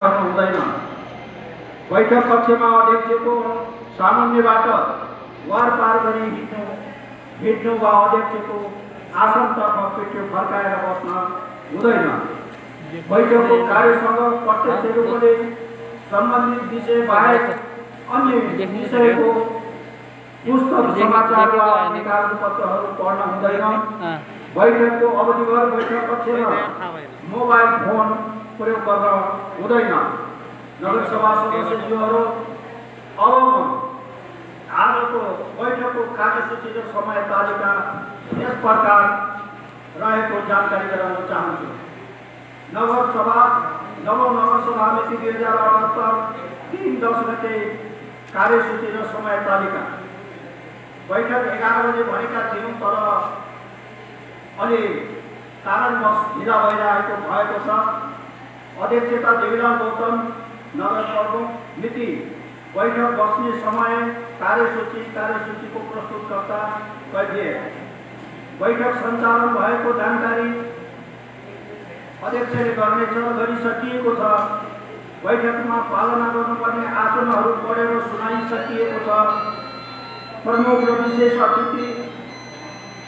हुँदैन। बैठक कक्षमा अध्यक्षको सामान्यबाट वारपार गरी हिँड्नु वा अध्यक्षको आसनतर्फ पेट्यो फर्काएर बस्न हुँदैन। बैठकको कार्यसँग प्रत्यक्ष रूपले सम्बन्धित विषय बाहेक अन्य विषयको पुस्तक समाचार वा अन्य कागजपत्रहरू पढ्न हुँदैन। बैठकको अवधिभर बैठक कक्षमा मोबाइल फोन प्रयोग गर्न हुँदैन। नगरसभा सदस्यज्यूहरू अब आजको बैठकको कार्यसूची र समय तालिका यस प्रकार रहेको जानकारी गराउन चाहन्छु। नव नगरसभा मिति 2078 3/10 गते कार्यसूची र समय तालिका। बैठक 11 बजे भनेका थियौँ, तर अलि कारणवश ढिला भएको छ। अध्यक्षता देवीलाल गौतम, नगर प्रमुख मिति। बैठक बस्ने समय कार्यसूचीको प्रस्तुतकर्ता कैदिए। बैठक सञ्चालन भएको जानकारी अध्यक्षले गरिसकिएको छ। बैठकमा पालना गर्नुपर्ने आचरणहरू पढेर सुनाइसकिएको छ। प्रमुख र विशेष अतिथि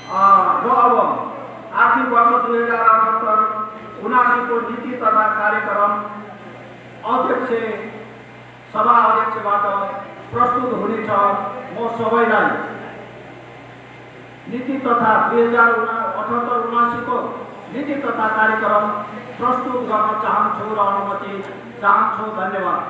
र अब आर्थिक वर्ष 2078-79 को नीति तथा कार्यक्रम सभा अध्यक्षबाट प्रस्तुत हुनेछ। म सबैलाई नीति तथा 2078-79 को नीति तथा कार्यक्रम प्रस्तुत गर्न चाहन्छु र अनुमति चाहन्छु। धन्यवाद।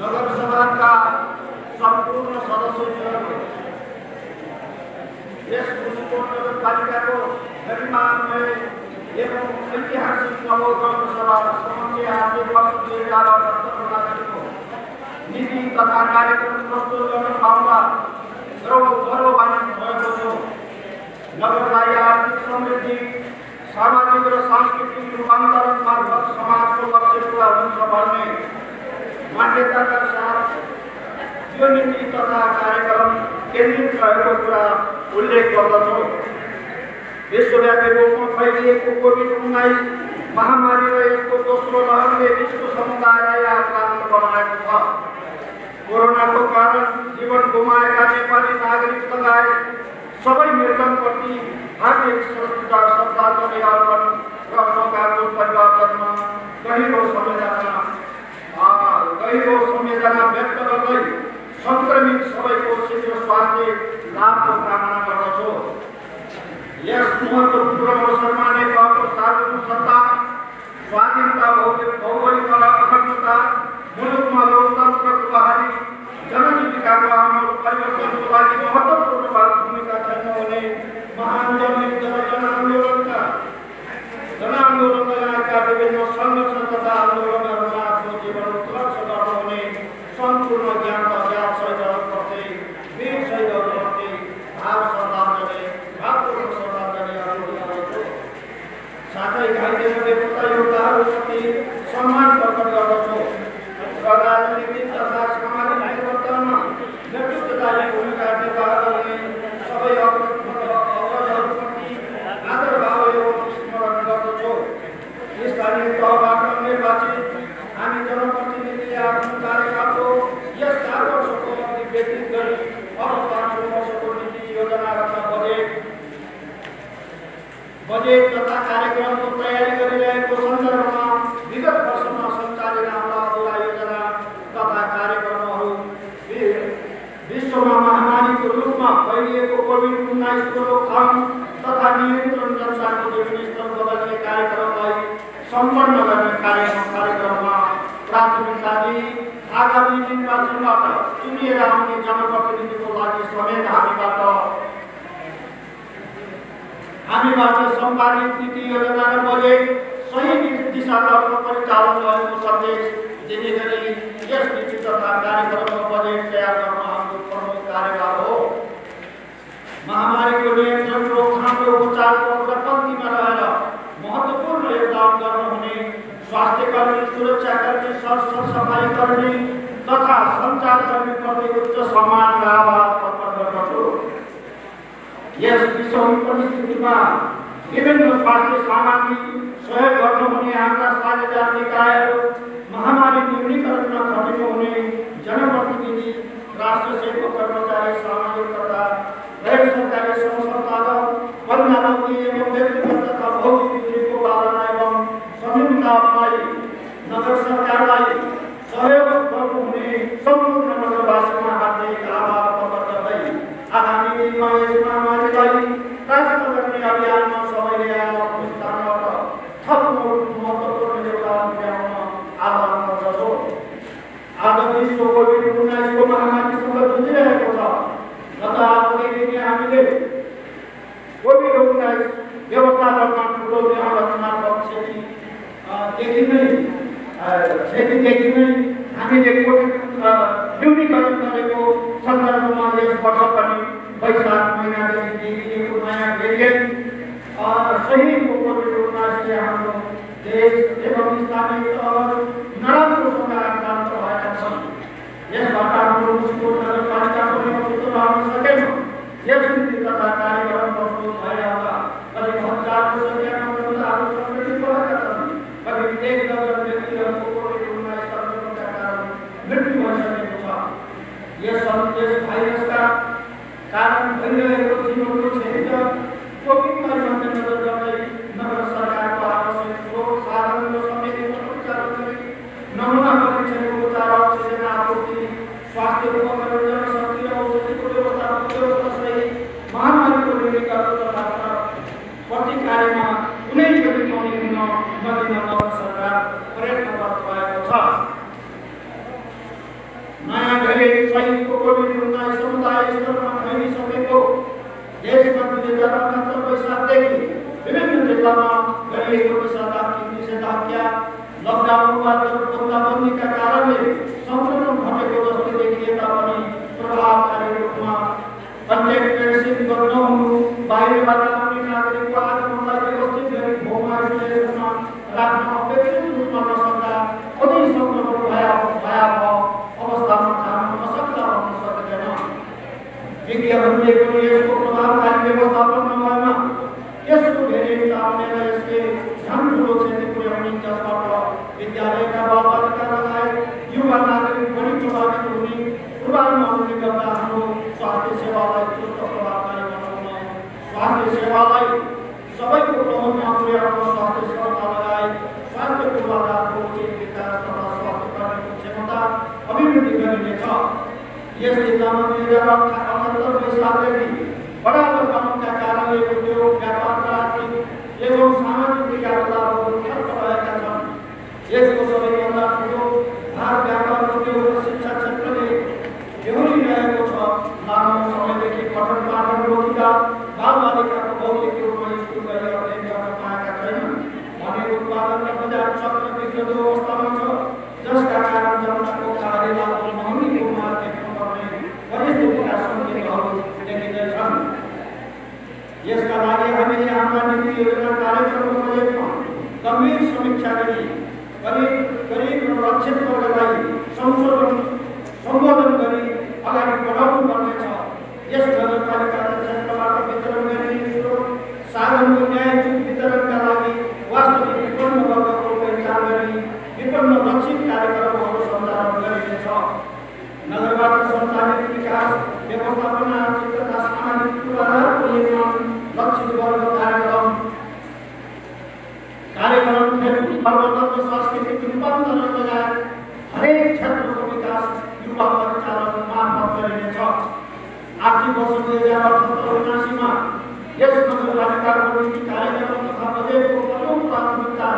नगरसभाका सम्पूर्ण सदस्यहरू यस मुनिकोट नगरपालिकाको गरिमामय एवं ऐतिहासिक नगरसभा समक्ष आर्थिक वर्ष 2078-79 नीति तथा कार्यक्रम प्रस्तुत गर्न पाउँदा गौरवान्वित भएको छु। नगरलाई आर्थिक समृद्धि, सामाजिक र सांस्कृतिक रूपान्तरण मार्फत समाजको लक्ष्य पूरा हुन्छ भन्ने मान्यताका साथ यो नीति तथा कार्यक्रम केन्द्रित रहेको कुरा उल्लेख गर्दछु। विश्वव्यापी रूपमा फैलिएको कोभिड-19 महामारी र यसको दोस्रो लहरले विश्व समुदायलाई आक्रान्त बनाएको छ। कोरोनाको कारण जीवन गुमाएका नेपाली नागरिक लगायत सबै मृतकप्रति हार्दिक श्रद्धाञ्जली अर्पण र नकारात्मक परिवर्तनमा गहिरो संवेदना व्यक्त गर्दै संक्रमित सबैको शीघ्र स्वास्थ्य लाभको कामना गर्दछु। यस महत्त्वपूर्ण अवसरमा नेपालको सार्वभौम सत्ता, स्वाधीनता, भौगोलिक अखण्डता, मुलुकमा लोकतन्त्रको बहाली, जनजीविकाको आमूल परिवर्तनको लागि महत्त्वपूर्ण भूमिका खेल्न हुने महान जनयुद्ध र जनान्दोलनका विभिन्न संघर्ष तथा आन्दोलनहरूमा आफ्नो जीवन उत्कर्ष गर्नुहुने सम्पूर्ण ज्ञान अज्ञात शहीदहरूप्रति, वीर शहीदहरूप्रति भावपूर्ण श्रद्धाञ्जली अर्पण गर्दछु। साथै घाइते र बेपत्ता योद्धाहरूप्रति सम्मान प्रकट गर्दछु र राजनीतिक तथा सामाजिक परिवर्तनमा नेतृत्वदायी भूमिका निर्वाह गर्ने सबै अग्रजहरूप्रति आदरभाव एवं स्मरण गर्दछु। स्थानीय तहबाट निर्वाचित हामी जनप्रतिनिधि आफ्नो कार्यकालको यस 4 वर्षको अवधि व्यतीत गरी अब 5 वर्षको नीति योजना र बजेट तथा कार्यक्रमको तयारी गरिरहेको सन्दर्भमा विगत वर्षमा सञ्चालित हाम्रा अधुरा योजना तथा कार्यक्रमहरू विश्वमा महामारीको रूपमा फैलिएको कोभिड-19 को रोकथाम तथा नियन्त्रण, जनताको जीवनस्तर बदल्ने कार्यक्रमलाई सम्पन्न गर्ने कार्यक्रममा प्राथमिकता दिई आगामी निर्वाचनबाट चुनिएर आउने जनप्रतिनिधिको लागि समेत हामीबाट हामीबाट सम्पादित नीति योजना र बजेट सही दिशातर्फ परिचालन गरेको सन्देश दिने गरी यस नीति तथा कार्यक्रमको बजेट तयार गर्न हाम्रो प्रमुख कार्यभार हो। महामारीको नियन्त्रण, रोकथाम र उपचारको अग्रपङ्क्तिमा रहेर महत्त्वपूर्ण योगदान गर्नुहुने स्वास्थ्यकर्मी, सुरक्षाकर्मी, सरसफाई कर्मी तथा सञ्चारकर्मीप्रति उच्च सम्मान र आभार अर्पण गर्दछु। यस विषम परिस्थितिमा विभिन्न स्वास्थ्य सामग्री सहयोग गर्नुहुने हाम्रा साझेदार निकायहरू, महामारी न्यूनीकरणमा खटिनुहुने जनप्रतिनिधि, राष्ट्र सेवक कर्मचारी, सामाजिक तथा गैर सरकारी संस्थागत, वन्यजन्तु एवं व्यक्तिगत तथा भौतिक दूरीको पालना एवं संयमता अपनाई नगर सरकारलाई सहयोग गर्नुहुने सम्पूर्ण नगरवासीमा हार्दिक आभार प्रकट गर्दै आगामी दिनमा यस महामारीलाई परास्त गर्ने अभियानमा सबैले आफ्नो स्थानबाट थप महत्त्वपूर्ण योगदान पुर्याउन आह्वान गर्दछु। आज विश्व कोभिड-19 को महामारीसँग जुझिरहेको छ। गत आधुनिक हामीले कोभिड-19 व्यवस्थापनमा ठुलो रचनात्मक क्षतिदेखि नै हामीले कोभिड न्यूनीकरण गरेको सन्दर्भमा यस वर्ष पनि वैशाख महिनादेखि देखिएको नयाँ भेरिएन्ट सहितको कोभिड-19ले हाम्रो देश एवं स्थानीय तहहरू नराम्रोसँग आक्रान्त भएका छन्। यसबाट हाम्रो मुस्कोट नगरपालिका पनि अछुतो रहन सकेन। यस नीति तथा कार्यक्रम प्रस्तुत भइरहँदा करिब 1000 को सङ्ख्यामा महिलाहरू सङ्गठित भएका छन्। करिब 1 दर्जन व्यक्तिहरूको कोभिड-19 संक्रमणका कारण मृत्यु भइसकेको छ। यस भाइरसका कारण भइरहेको जीवनको क्षेत्र कोभिडलाई मध्यनजर गर्दै नगर सरकारको आवश्यक स्रोत साधन र समेत परिचालन गरी नमुना परीक्षणको उपचार, अक्सिजन आपूर्ति, स्वास्थ्य उपकरण, जनशक्ति र औषधिको व्यवस्था सहित महामारीको न्यूनीकरण तथा प्रतिकारमा कुनै पनि कमी हुन नदिन नगर सरकार प्रयत्नरत भएको छ। नयाँ भेरिएन्ट सहितको कोभिड-19 समुदाय स्तरमा फैलिसकेको देशमा 2078 वैशाखदेखि विभिन्न जिल्लामा गरिएको निषेधाज्ञा, लकडाउन वा बन्दाबन्दीका कारणले सङ्क्रमण घटेको जस्तो देखिए तापनि प्रभावकारी रूपमा कन्ट्याक्ट ट्रेसिङ नहुनु, बाहिरबाट आउने नागरिकको आगमनलाई व्यवस्थित गरी होम आइसोलेसनमा राख्न अपेक्षित रूपमा नसक्दा अझै सङ्क्रमण भयावह अवस्थामा जान नसक्दा रहन सक्दैन। विज्ञहरूले पनि यसको प्रभावकारी व्यवस्थापन नभएमा यसको भेरिएन्ट आउने र यसले झन् ठुलो क्षति पुर्याउने, जसबाट विद्यालयका बालबालिका लगायत युवा नागरिक बढी प्रभावित हुने पूर्वानुमानले गर्दा हाम्रो स्वास्थ्य सेवालाई चुस्त प्रभावकारी बनाउन, स्वास्थ्य सेवालाई सबैको पहुँचमा पुर्याउन, स्वास्थ्य संस्था लगायत स्वास्थ्य पूर्वाधारको उचित विकास तथा स्वास्थ्य कर्मीको क्षमता अभिवृद्धि गरिनेछ। यस जिल्लामा 2078 वैशाखदेखि बडा लकडाउनका कारणले उद्योग, व्यापार र आर्थिक एवं सामाजिक क्रियाकलापहरू ठप्प रहेका छन्। यसको सबैभन्दा ठुलो भार व्यापार, उद्योग र शिक्षा क्षेत्रले बेहोरिरहेको छ। लामो समयदेखि पठन पाठन रोकिँदा बालबालिकाको भौतिक रूपमा स्कुल गएर अध्ययन गर्न पाएका छैनन् भने उत्पादन र बजार चक्र बिग्रदो अवस्थामा छ, जसका कारण जनताको कार्य लागु महँगीको मार देख्न पर्ने परिस्थितिका सङ्केतहरू देखिँदैछन्। यसका लागि हामीले हाम्रा नीति योजना कार्यक्रमको बजेटमा गम्भीर समीक्षा गरी गरिब र लक्षित वर्गलाई सम्बोधन गरी अगाडि बढाउनु पर्नेछ। यस नगरपालिकाका क्षेत्रबाट वितरण गरिने स्रोत साधनको न्यायोचित वितरणका लागि वास्तविक विपन्न वर्गको पहिचान गरी विपन्न लक्षित कार्यक्रमहरू सञ्चालन गरिनेछ। नगरबाट सञ्चालित विकास, व्यवस्थापन, आर्थिक तथा सामाजिक पूर्वाधारको निर्माण, लक्षित वर्ग कार्यक्रम, खेलकुद प्रवर्धन र सांस्कृतिक रूपान्तरण लगायत हरेक क्षेत्रको विकास युवा परिचालन मार्फत गरिनेछ। आर्थिक वर्ष 2078-79 यस नगरपालिकाको नीति कार्यक्रम तथा बजेटको प्रमुख प्राथमिकता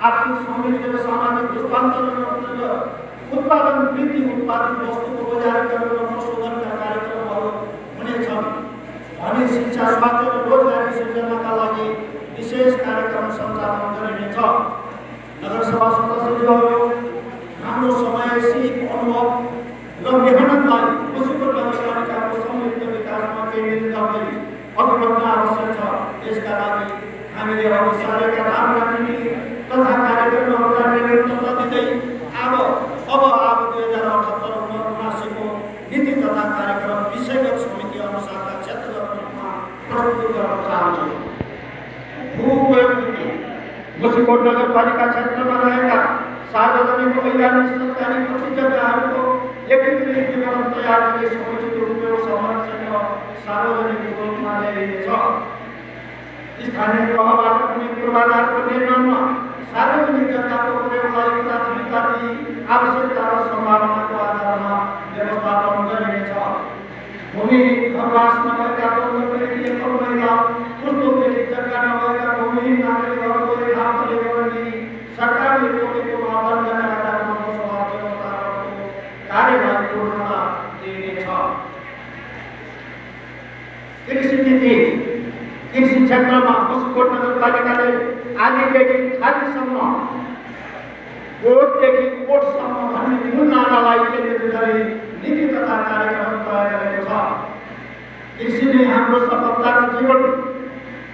आर्थिक समृद्धि र सामाजिक रूपान्तरण उत्पादन वृद्धि, उत्पादित वस्तुको बजारीकरण र संशोधनका कार्यक्रमहरू हुनेछन्। अनि शिक्षा स्वास्थ्य र रोजगारी सृजनाका लागि विशेष कार्यक्रम सञ्चालन गरिनेछ। नगरसभा सदस्यज्यूहरू हाम्रो समय, सिप, अनुभव र मेहनतलाई मुसिकोट नगरपालिकाको संयुक्त विकासमा केन्द्रित गर्दै अघि बढ्न आवश्यक छ। यसका लागि हामीले अघि सारेका राम्रा नीति तथा कार्यक्रमहरूलाई निरन्तरता दिँदै अब 2078-79 नीति तथा कार्यक्रम विषयगत समिति अनुसारका क्षेत्रगत रूपमा प्रस्तुत गर्न चाहन्छु। भूप्रयोग नीति मुसिकोट नगरपालिका क्षेत्रमा रहेका सार्वजनिक वैधानिक सरकारी पछि जग्गाहरूको एकीकृत विवरण तयार गरी समुचित उपयोग संरक्षण र सार्वजनिक रूपमा ल्याइनेछ। स्थानीय तहबाट कुनै पूर्वाधारको निर्माणमा सार्वजनिक जग्गाको प्रयोगलाई प्राथमिकता दिई आवश्यकता र सम्भावनाको आधारमा व्यवस्थापन गरिनेछ। भूमि घरवास नभएका महिला पुस्तौदेखि जग्गा नभएका भूमिहीन नागरिकहरूको यथार्थ विवरण सरकारले तोकेको मापन गरेर कार्यलाई पूर्णता दिइनेछ। कृषि नीति कृषि क्षेत्रमा मुसिकोट नगरपालिकाले आदिदेखि खालीसम्म कोटदेखि कोटसम्म भन्ने मूल नारालाई केन्द्रित गरी नीति तथा कार्यक्रम तयार गरेको छ। कृषि नै हाम्रो सफलताको जीवन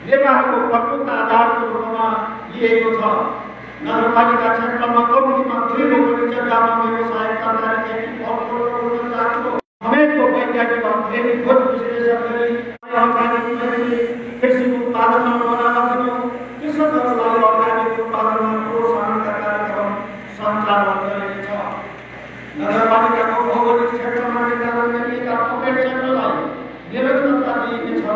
निर्वाहको प्रमुख आधारको रूपमा लिएको छ। नगरपालिका क्षेत्रमा कम्तीमा 2 रोपनी जग्गामा व्यवसाय तरकारी खेती फलफुल र उद्योगको समेतको वैज्ञानिक अध्ययन खोज विश्लेषण गरी कृषि उत्पादनमा बनावा दिनु, कृषकहरूलाई अर्ग्यानिक उत्पादनमा प्रोत्साहनका कार्यक्रम सञ्चालन गरिनेछ। नगरपालिकाको भौगोलिक क्षेत्रमा निर्धारण गरिएका पकेट क्षेत्रलाई निरन्तरता दिइनेछ र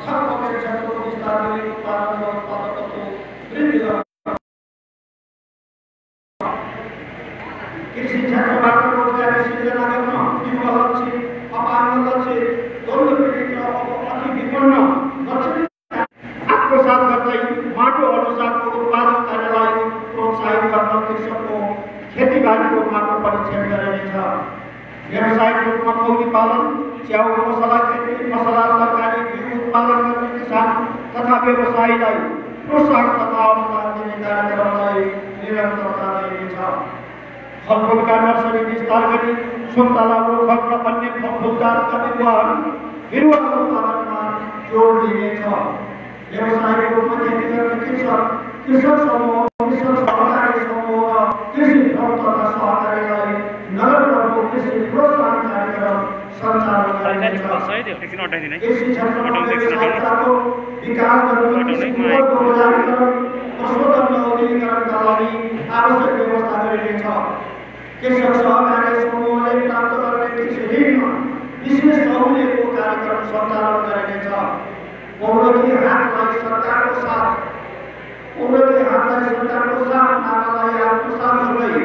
थप पकेट क्षेत्रको विस्तार गरी उत्पादन र उत्पादकताको वृद्धि गर्न कृषि क्षेत्रबाट रोजगारी सृजना गर्न युवा लक्षित, अपाङ्ग लक्षित, द्वन्द्वपीडित र अति विपन्न आत्मसात गर्दै माटो अनुसारको उत्पादन कार्यलाई प्रोत्साहित गर्न कृषकको खेतीबालीको माटो परीक्षण गरिनेछ। व्यावसायिक रूपमा मौरी पालन, च्याउ, मसला खेती, मसला तरकारी, बिउ उत्पादन गर्ने किसान तथा व्यवसायीलाई प्रोत्साहन तथा अनुदान दिने कार्यक्रमलाई निरन्तरता दिइनेछ। फलफुलका नर्सरी विस्तार गरी सुन्तला, ओखर र अन्य फलफुलजातका बिरुवा उत्पादनमा जोड दिइनेछ। व्यावसायिक रूपमा खेती गर्ने कृषक समूह, कृषक सहकारी समूह र कृषि ऋण तथा सहकारीलाई नगरको कृषि प्रोत्साहन कार्यक्रम सञ्चालन गरिनेछ। कृषि क्षेत्रमा व्यवसायिकताको विकास गर्न कृषि उपजको बजारीकरण, पशुधन र औद्योगिकरणका लागि आवश्यक व्यवस्था गरिनेछ। कृषक सहकारी समूहले प्राप्त गर्ने कृषि ऋणमा विशेष सहुलियतको कार्यक्रम सञ्चालन गरिनेछ। पौरखी हातलाई सरकारको साथ नारालाई आत्मसात गर्दै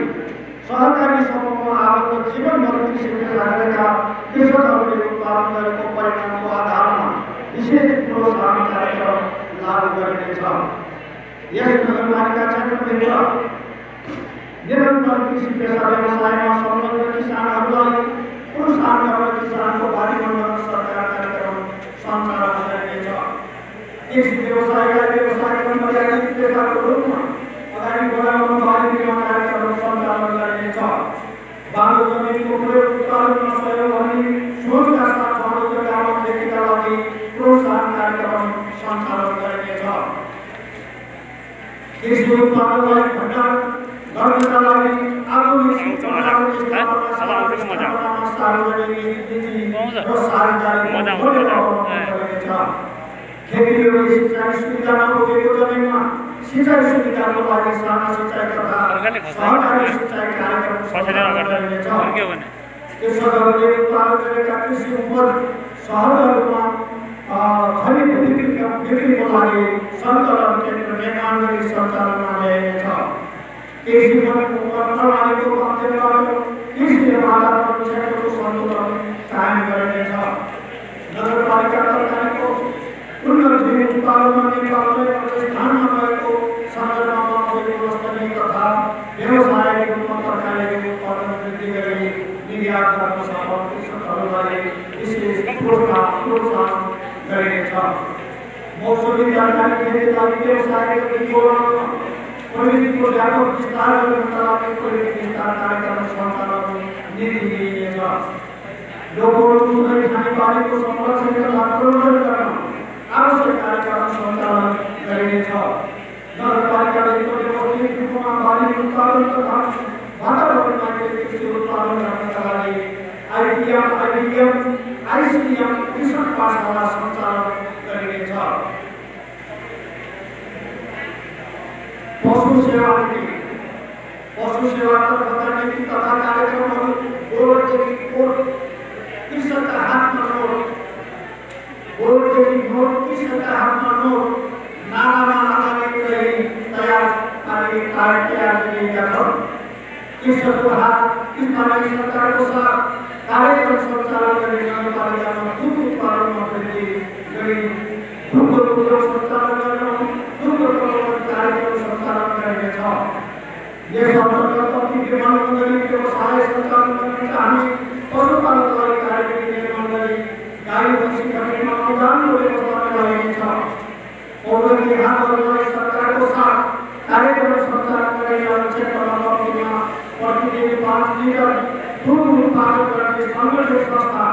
सहकारी समूहमा आबद्ध जीवनभर कृषि पेसा गरेका कृषकहरूले उत्पादन गरेको परिणामको आधारमा विशेष प्रोत्साहन कार्यक्रम लागू गरिनेछ। यस नगरपालिका क्षेत्रभित्र निरन्तर कृषि पेसा व्यवसायमा संलग्न किसानहरूलाई प्रोत्साहन गर्न किसानको बाली बन्धन सरकार कार्यक्रम सञ्चालन गरिनेछ। कृषि व्यवसायलाई व्यवसाय गर्न वैज्ञानिक पेसाको रूपमा अगाडि बढाउन बाली निर्माण कार्यक्रम सञ्चालन गरिनेछ। बालु जमिनको प्रयोग उत्पादनमा सहयोग गर्ने सोचका साथ बालु जग्गामा खेतीका लागि प्रोत्साहन कार्यक्रम सञ्चालन गरिनेछ। कृषि उत्पादनलाई भण्डारण गर्नका लागि आधुनिक खेती र सिँचाइ सुविधा नपुगेको जमिनमा सिँचाइ सुविधाको लागि साना सिँचाइ तथा सहकारी सिँचाइ कार्यक्रम सञ्चालन गरिनेछ। कृषकहरूले उत्पादन गरेका कृषि उपज सहरहरूमा खरिद बिक्रीको लागि सञ्चालन केन्द्र निर्माण गरी सञ्चालनमा ल्याइनेछ। कृषि प्रणालीको माध्यमबाट कृषि र वातावरण क्षेत्रको सन्तुलन कायम गरिनेछ। नगरपालिका तरकारीको पुनर्जीवित उत्पादनमा नेपालले स्थानमा भएको सन्दर्भमा गुणस्तरीय तथा व्यावसायिक रूपमा तरकारीको उत्पादन वृद्धि गरी निर्यात गर्न सफल कृषकहरूलाई विशेष प्रोत्साहन गरिनेछ। मौसमी तरकारी खेतीलाई व्यवसायको विवरणमा प्रविधिको व्यापक विस्तार गर्नका लागि प्रविधि विस्तार कार्यक्रम सञ्चालन नीति लिइनेछ। लोकहरू कुनै खानेपानीको संरक्षण तथा प्रबन्धन गर्न आवश्यक कार्यक्रम सञ्चालन गरिनेछ। नगरपालिकाभित्र व्यवस्थित रूपमा बाली उत्पादन तथा वातावरणमा कृषि उत्पादन गर्नका लागि आइपिएम, आइसिएम कृषक पाठशाला सञ्चालन गरिनेछ। पशु सेवा नीति तर्फका नीति तथा कार्यक्रमहरू गोरदेखि कोट कृषकका हातमा नोट, गोरदेखि नोट कृषकका हातमा नोट नारामा आधारित रही तयार गरिएका छन्। कृषकको हात स्थानीय सरकारको साथ कार्यक्रम सञ्चालन गरी नगरपालिकामा दुध उत्पादनमा वृद्धि गरी दुध उद्योग सञ्चालन गर्न दुध प्रबन्धन कार्यक्रम सञ्चालन गरिनेछ। यस अन्तर्गत अति विमानबन्दरी व्यवसाय सञ्चालन गर्न चाहने पशुपालकलाई कार्यविधि निर्माण गरी गाई भैँसी खरिदमा अनुदानको व्यवस्था मिलाइनेछ। पौडेलले हातहरूलाई सरकारको साथ कार्यक्रम सञ्चालन गरी क्षेत्रमा कम्तीमा प्रतिदिन 5 लिटर दूध उत्पादन गर्ने सङ्गठित संस्था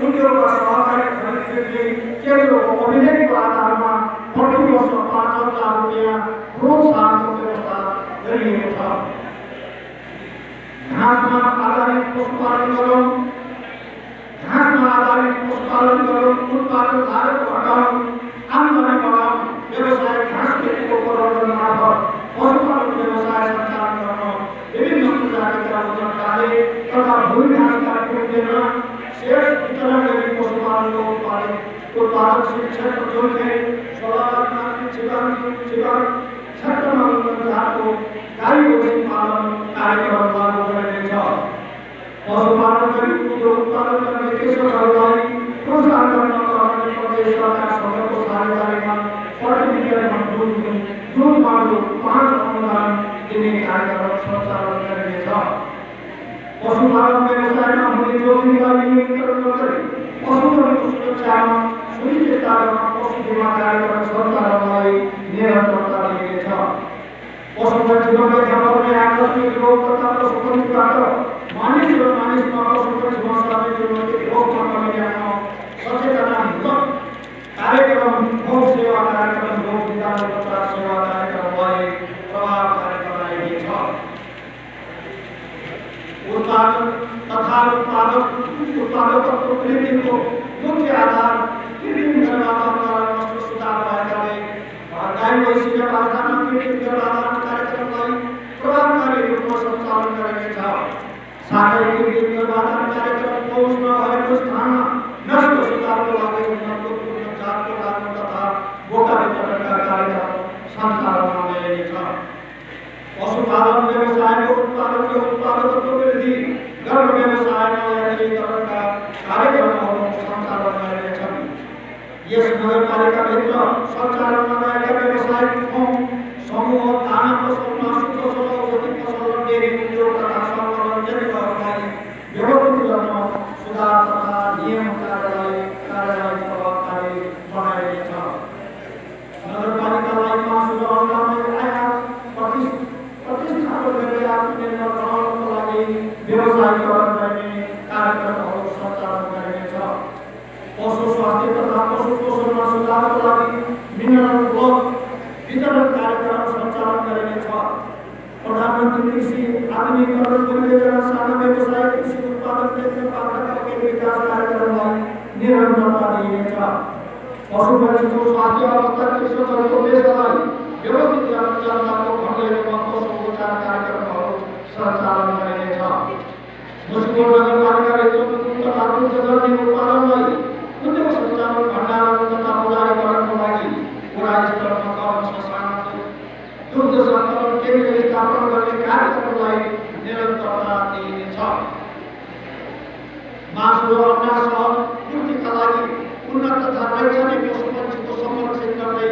उद्योग र सहकारी खरिदले केन्द्रको अभिलेखको आधारमा प्रति वर्ष 5,000 रुपियाँ प्रोत्साहनको व्यवस्था गरिएको छ। घाँसमा आधारित पशुपालन गरौँ, उत्पादन धारक घटाउँ, आमदानी बढाउँ, व्यवसाय घाँस खेतीको प्रबन्धन मार्फत पशुपालन व्यवसाय सञ्चालन गर्न विभिन्न प्रजातिका उद्योगकाले तथा भूमि घाँसका कृषिमा शेष वितरण गरी पशुपालनको उत्पादक शिक्षक जोड्ने स्वावलम्बी क्षेत्रमा उन्नतिको गाई भैँसी पालन कार्यक्रम लागू गरिनेछ। पशुपालन गरी उद्योग उत्पादन गर्ने कृषकहरूलाई प्रोत्साहन गर्नका लागि प्रदेश सरकारसँगको साझेदारीमा प्रतिनिधिहरूमा दुधमार्ग 5 अनुदान दिने कार्यक्रम सञ्चालन गरिनेछ। पशुपालन व्यवसायमा हुने जोखिमलाई न्यूनीकरण गर्दै पशुहरूको सुरक्षामा सुनिश्चितता गर्न पशु बीमा कार्यक्रम सञ्चालनलाई निरन्तरता दिइनेछ। पशुपक्षीमा देखा पर्ने आकस्मिक रोग तथा पशुपक्षीबाट मानिस र मानिसमा पशुपक्षीमा सर्ने रोग रोकथाममा ल्याउन सचेतनामूलक कार्यक्रम गौ सेवा कार्यक्रम गौ विधान प्रचार सेवा कार्यक्रमलाई प्रभावकारी बनाइनेछ। उत्पादन तथा उत्पादकत्व वृद्धिको मुख्य आधार कृत्रिम गर्भाधानमा सुधार भएकाले गाई भैँसी र बाख्रामा कृत्रिम गर्भाधान कार्यक्रमलाई प्रभावकारी रूपमा सञ्चालन गरिनेछ। साथै कृत्रिम गर्भाधान कार्यक्रम पहुँच नभएको स्थानमा नष्ट सुधारको लागि उन्नतपूर्ण जातको लाग्नु तथा बोका वितरणका कार्यक्रम सञ्चालनमा ल्याइनेछ। पशुपालन व्यवसायको उत्पादकत्व वृद्धि गर्न व्यवसायमा यान्त्रिकीकरणका कार्यक्रमहरू सञ्चालन गरिनेछन्। यस नगरपालिकाभित्र सञ्चालनमा रहेका व्यवसायिक समूह दाना पसल, मासु पसल, औषधि पसल, डेरी उद्योग तथा संलग्नहरूलाई व्यवस्थित गर्न सुधार तथा नियम कार्यलाई प्रभावकारी बनाइनेछ। नगरपालिकालाई मासु र अन्डामा आयात प्रतिष्ठाको गरी आत्मनिर्भर बनाउनको लागि व्यवसायीकरण गर्ने कार्यक्रमहरू सञ्चालन गरिनेछ। पशु स्वास्थ्य तथा पशु पोषणमा सुधारको लागि मिनरल ब्लक वितरण कार्यक्रम सञ्चालन गरिनेछ। प्रधानमन्त्री कृषि आधुनिकीकरण परियोजना साना व्यवसाय कृषि उत्पादन क्षेत्र पात्रका विकास कार्यक्रमलाई निरन्तरता दिइनेछ। पशुपक्षीको स्वास्थ्य अवस्था कृषकहरूको पेसालाई व्यवस्थित गर्न जनताको खण्डमा पशु उपचार कार्यक्रमहरू सञ्चालन गरिनेछ। मुस्लिम नगरपालिकाभित्र दुध तथा दुग्धजन्य उत्पादनलाई उद्योग सञ्चालन भण्डारण तथा उदारीकरणको लागि वडा स्तरमा कर्मश साना दुग्ध सङ्कलन केन्द्र स्थापना गर्ने कार्यक्रमलाई निरन्तरता दिइनेछ। मासु र अन्डा सहज पूर्तिका लागि उन्नत तथा वैज्ञानिक पशुपक्षीको संरक्षण गर्दै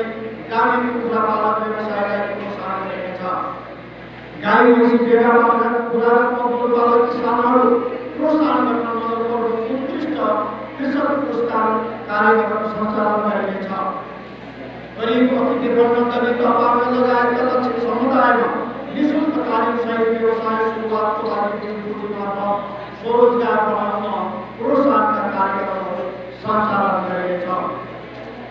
ग्रामीण कुखुरा पालन व्यवसायलाई प्रोत्साहन गरिनेछ। गाई भैँसी भेडा पालन कुखुरा र पशुपालक किसानहरू प्रोत्साहन गर्न नगरपालिकाको उत्कृष्ट कृषक पुरस्कार कार्यक्रम सञ्चालन गरिनेछ। गरीब अतिथि वर्ण दलित अपाङ्ग लगायतका लक्षित समुदायमा निःशुल्क तालिम सहित व्यवसाय सुरुवातको लागि पुँजीबाट स्वरोजगार बनाउन प्रोत्साहनका कार्यक्रमहरू सञ्चालन गरिनेछ।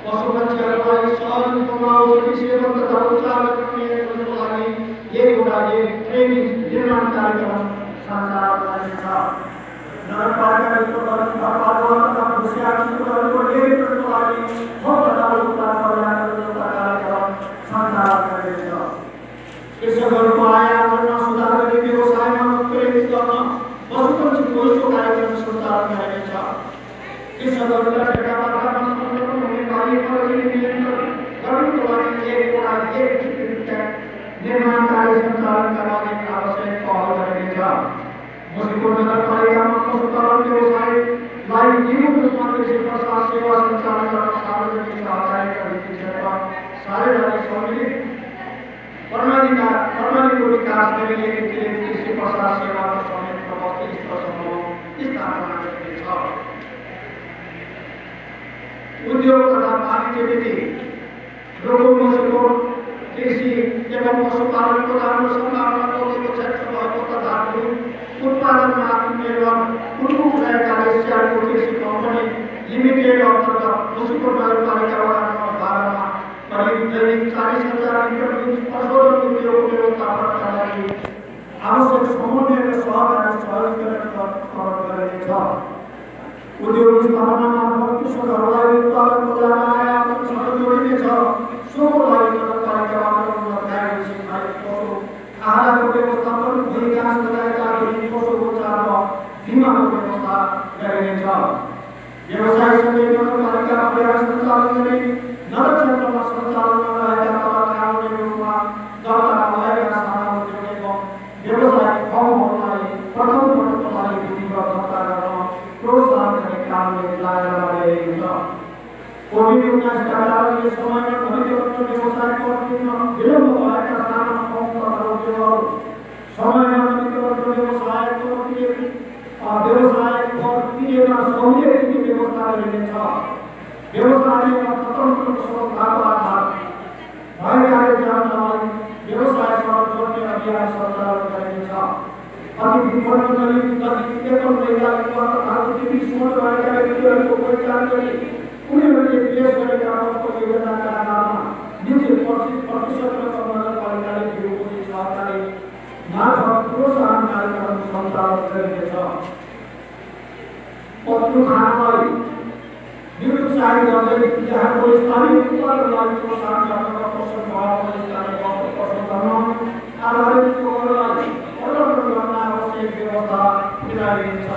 पशुपक्षीहरूलाई सहज रूपमा औषधि सेवन तथा उपचार गर्नको लागि एकवटा ट्रेनिङ निर्माण कार्यक्रम सञ्चालन गरिनेछ। नगरपालिका घरपालुवा तथा भुसिया कुकुरहरूको नियन्त्रणको लागि उपचार कार्यक्रम सञ्चालन गरिनेछ। कृषकहरूको आय आर्जनमा सुधार गरी व्यवसायमा उत्प्रेरित गर्न पशुपक्षी पोषण कार्यक्रम सञ्चालन गरिनेछ। कृषकहरूलाई ठेकादारबाट संरक्षण हुने कार्यक्रमहरू नियन्त्रण गर्नको लागि एकवटा निर्माण कार्य सञ्चालनका लागि आवश्यक पहल गरिनेछ। मुसिकोट नगरपालिकामा पशुपालन व्यवसायलाई जीवन रूपमा कृषि प्रसार सेवा सञ्चालन गर्न सार्वजनिक सहकारीका वित्तीय क्षेत्र साझेदारी सम्मिलित प्रणालीको विकास गरी कृषि प्रसार सेवाको समेत प्रवर्ती स्तरसम्म स्थापना गरिनेछ। उद्योग तथा वाणिज्य नीति रोको मुसिकोट कृषि एवं पशुपालनको राम्रो सम्भावना तोकेको क्षेत्र भएको तथा उत्पादनमा आत्मनिर्भर उन्मुख रहेकाले स्यालको कृषि कम्पनी लिमिटेड अन्तर्गत मुसिकोट नगरपालिका वडा नम्बर 12 मा करिब दैनिक 40,000 लिटर दुध प्रशोधन उद्योग व्यवस्थापनका लागि आवश्यक समन्वय र सहकारी सहयोगीकरण गरिनेछ। उद्योग स्थापना मार्फत कृषकहरूलाई उत्पादन बजारमा आय आर्जनसँग जोडिनेछ। सोको लागि नगरपालिकाबाट आहारको व्यवस्थापन विकास लगायतका आधुनिक पशु उपचार र बिमाको व्यवस्था गरिनेछ। व्यवसाय सँगै नगरपालिका अभियान सञ्चालन गरी नगर क्षेत्रमा सञ्चालनमा रहेका तर कानुनी रूपमा दर्ता भएका साना उद्योग एवं व्यवसायिक फर्महरूलाई प्रथम पटकको लागि विधिवत दर्ता गर्न प्रोत्साहन गर्ने कामले लागेर ल्याइएको छ। कोभिड-19 का कारणले समयमा घनीकरण व्यवसायको अवधिमा विलम्ब भएका साना फर्म तथा उद्योगहरू समयमा घनीकरण व्यवसायको व्यवसाय प्रक्रियामा सहुलियत दिने व्यवस्था गरिनेछ। व्यवसायले स्वतन्त्र स्रोतको आधार भएकाले जानलाई व्यवसायसँग जोड्ने अभियान सञ्चालन गरिनेछ। अति विपन्न गरी एकल महिलाको तथा उद्योगी सोच भएका व्यक्तिहरूको पहिचान गरी उनीहरूले पेश गरेका वस्तु योजनाका आधारमा निश्चित प्रतिशत रकम नगरपालिकाले दिएको सहकारी मार्फत प्रोत्साहन कार्यक्रम सञ्चालन गरिनेछ। पत्नु खानलाई निरुत्साहित गर्दै यहाँको स्थानीय उत्पादनलाई प्रोत्साहन गर्न पसल भएको स्थानीय वस्तु पसलसँग आधारित चोरलाई प्रदर्शन गर्न आवश्यक व्यवस्था मिलाइनेछ।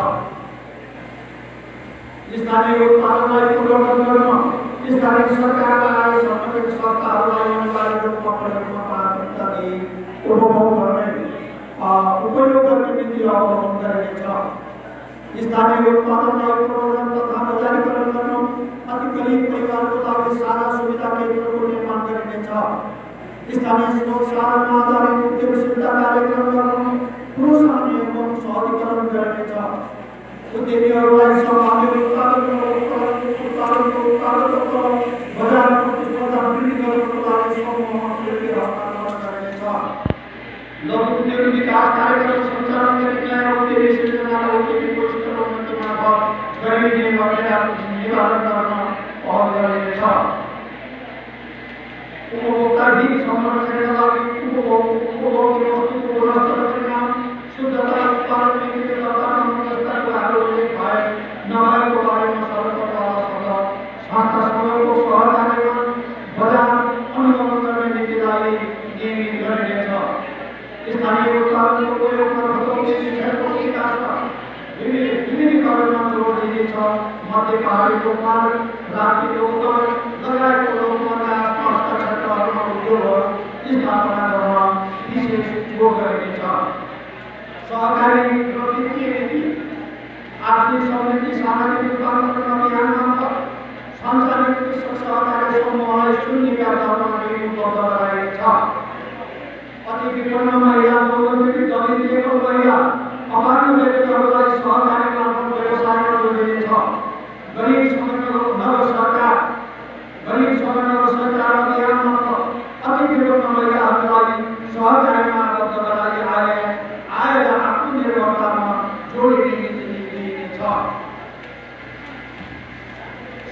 स्थानीय उत्पादनलाई प्रवर्धन गर्न स्थानीय सरकारका आय सम्बन्धित संस्थाहरूलाई अनिवार्य रूपमा प्रयोगमा प्राथमिकता दिई उपभोग गर्ने उपयोग गर्ने नीति अवलम्बन गरिनेछ। स्थानीय उत्पादनलाई प्रवर्धन तथा बजारीकरण गर्न अति गरीब परिवारको लागि साझा सुविधा केन्द्रको निर्माण गरिनेछ। स्थानीय स्रोत साधनमा आधारित उद्यमशीलता कार्यक्रम गर्न प्रोत्साहन एवं सहजीकरण गरिनेछ। उद्यमीहरूलाई सम्भाव्य उत्पादनको बजार प्रतिस्पर्धा वृद्धि गर्नको लागि समूहमा पूर्ति हस्तान्तरण गरिनेछ। लघु उद्योग विकास कार्यक्रम सञ्चालन गरी नयाँ उद्योगी सृजना र उद्योगीको स्तरोन्नति मार्फत गरिने निवारण गर्न पहल गरिनेछ। उपभोक्ता हित संरक्षणका लागि उपभोग्य वस्तुको गुणस्तर निर्माण शुद्धता उत्पादन नीतिले दर्तामा स्तरको आरोपित भए नभएको बारेमा सरकारसँग संस्थासँगको सहकार्यमा बजार अनुगमन गर्ने नीतिलाई नियमित गरिनेछ। स्थानीय उत्पादनको प्रयोगमा उद्योगी क्षेत्रको विकासमा विविधीकरणमा जोड दिइनेछ। मध्य पहाडीको मार्ग राप्तीको उद्योग लगायतको लोकमनका आसपासका क्षेत्रहरूमा उद्योगहरू स्थापना गर्न विशेष जोड गरिनेछ। सहकारी र वित्तीय नीति आर्थिक समृद्धि सामाजिक रूपान्तरण अभियान मार्फत सञ्चालित कृषक सहकारी समूहलाई शून्य व्यापारमा उपलब्ध गराइनेछ। अति विपन्न महिला बहुदलीय दलित एकल महिला अपाङ्ग व्यक्तिहरूलाई सहकारी मार्फत व्यवसायमा जोडिनेछ। गरीब समग्र नगर सरकार गरीब समग्र सरकार अभियानमा अति विरोध महिलाहरूलाई सहकारीमा आबद्ध गराई आएर आत्मनिर्भरतामा जोडिदिनेछ।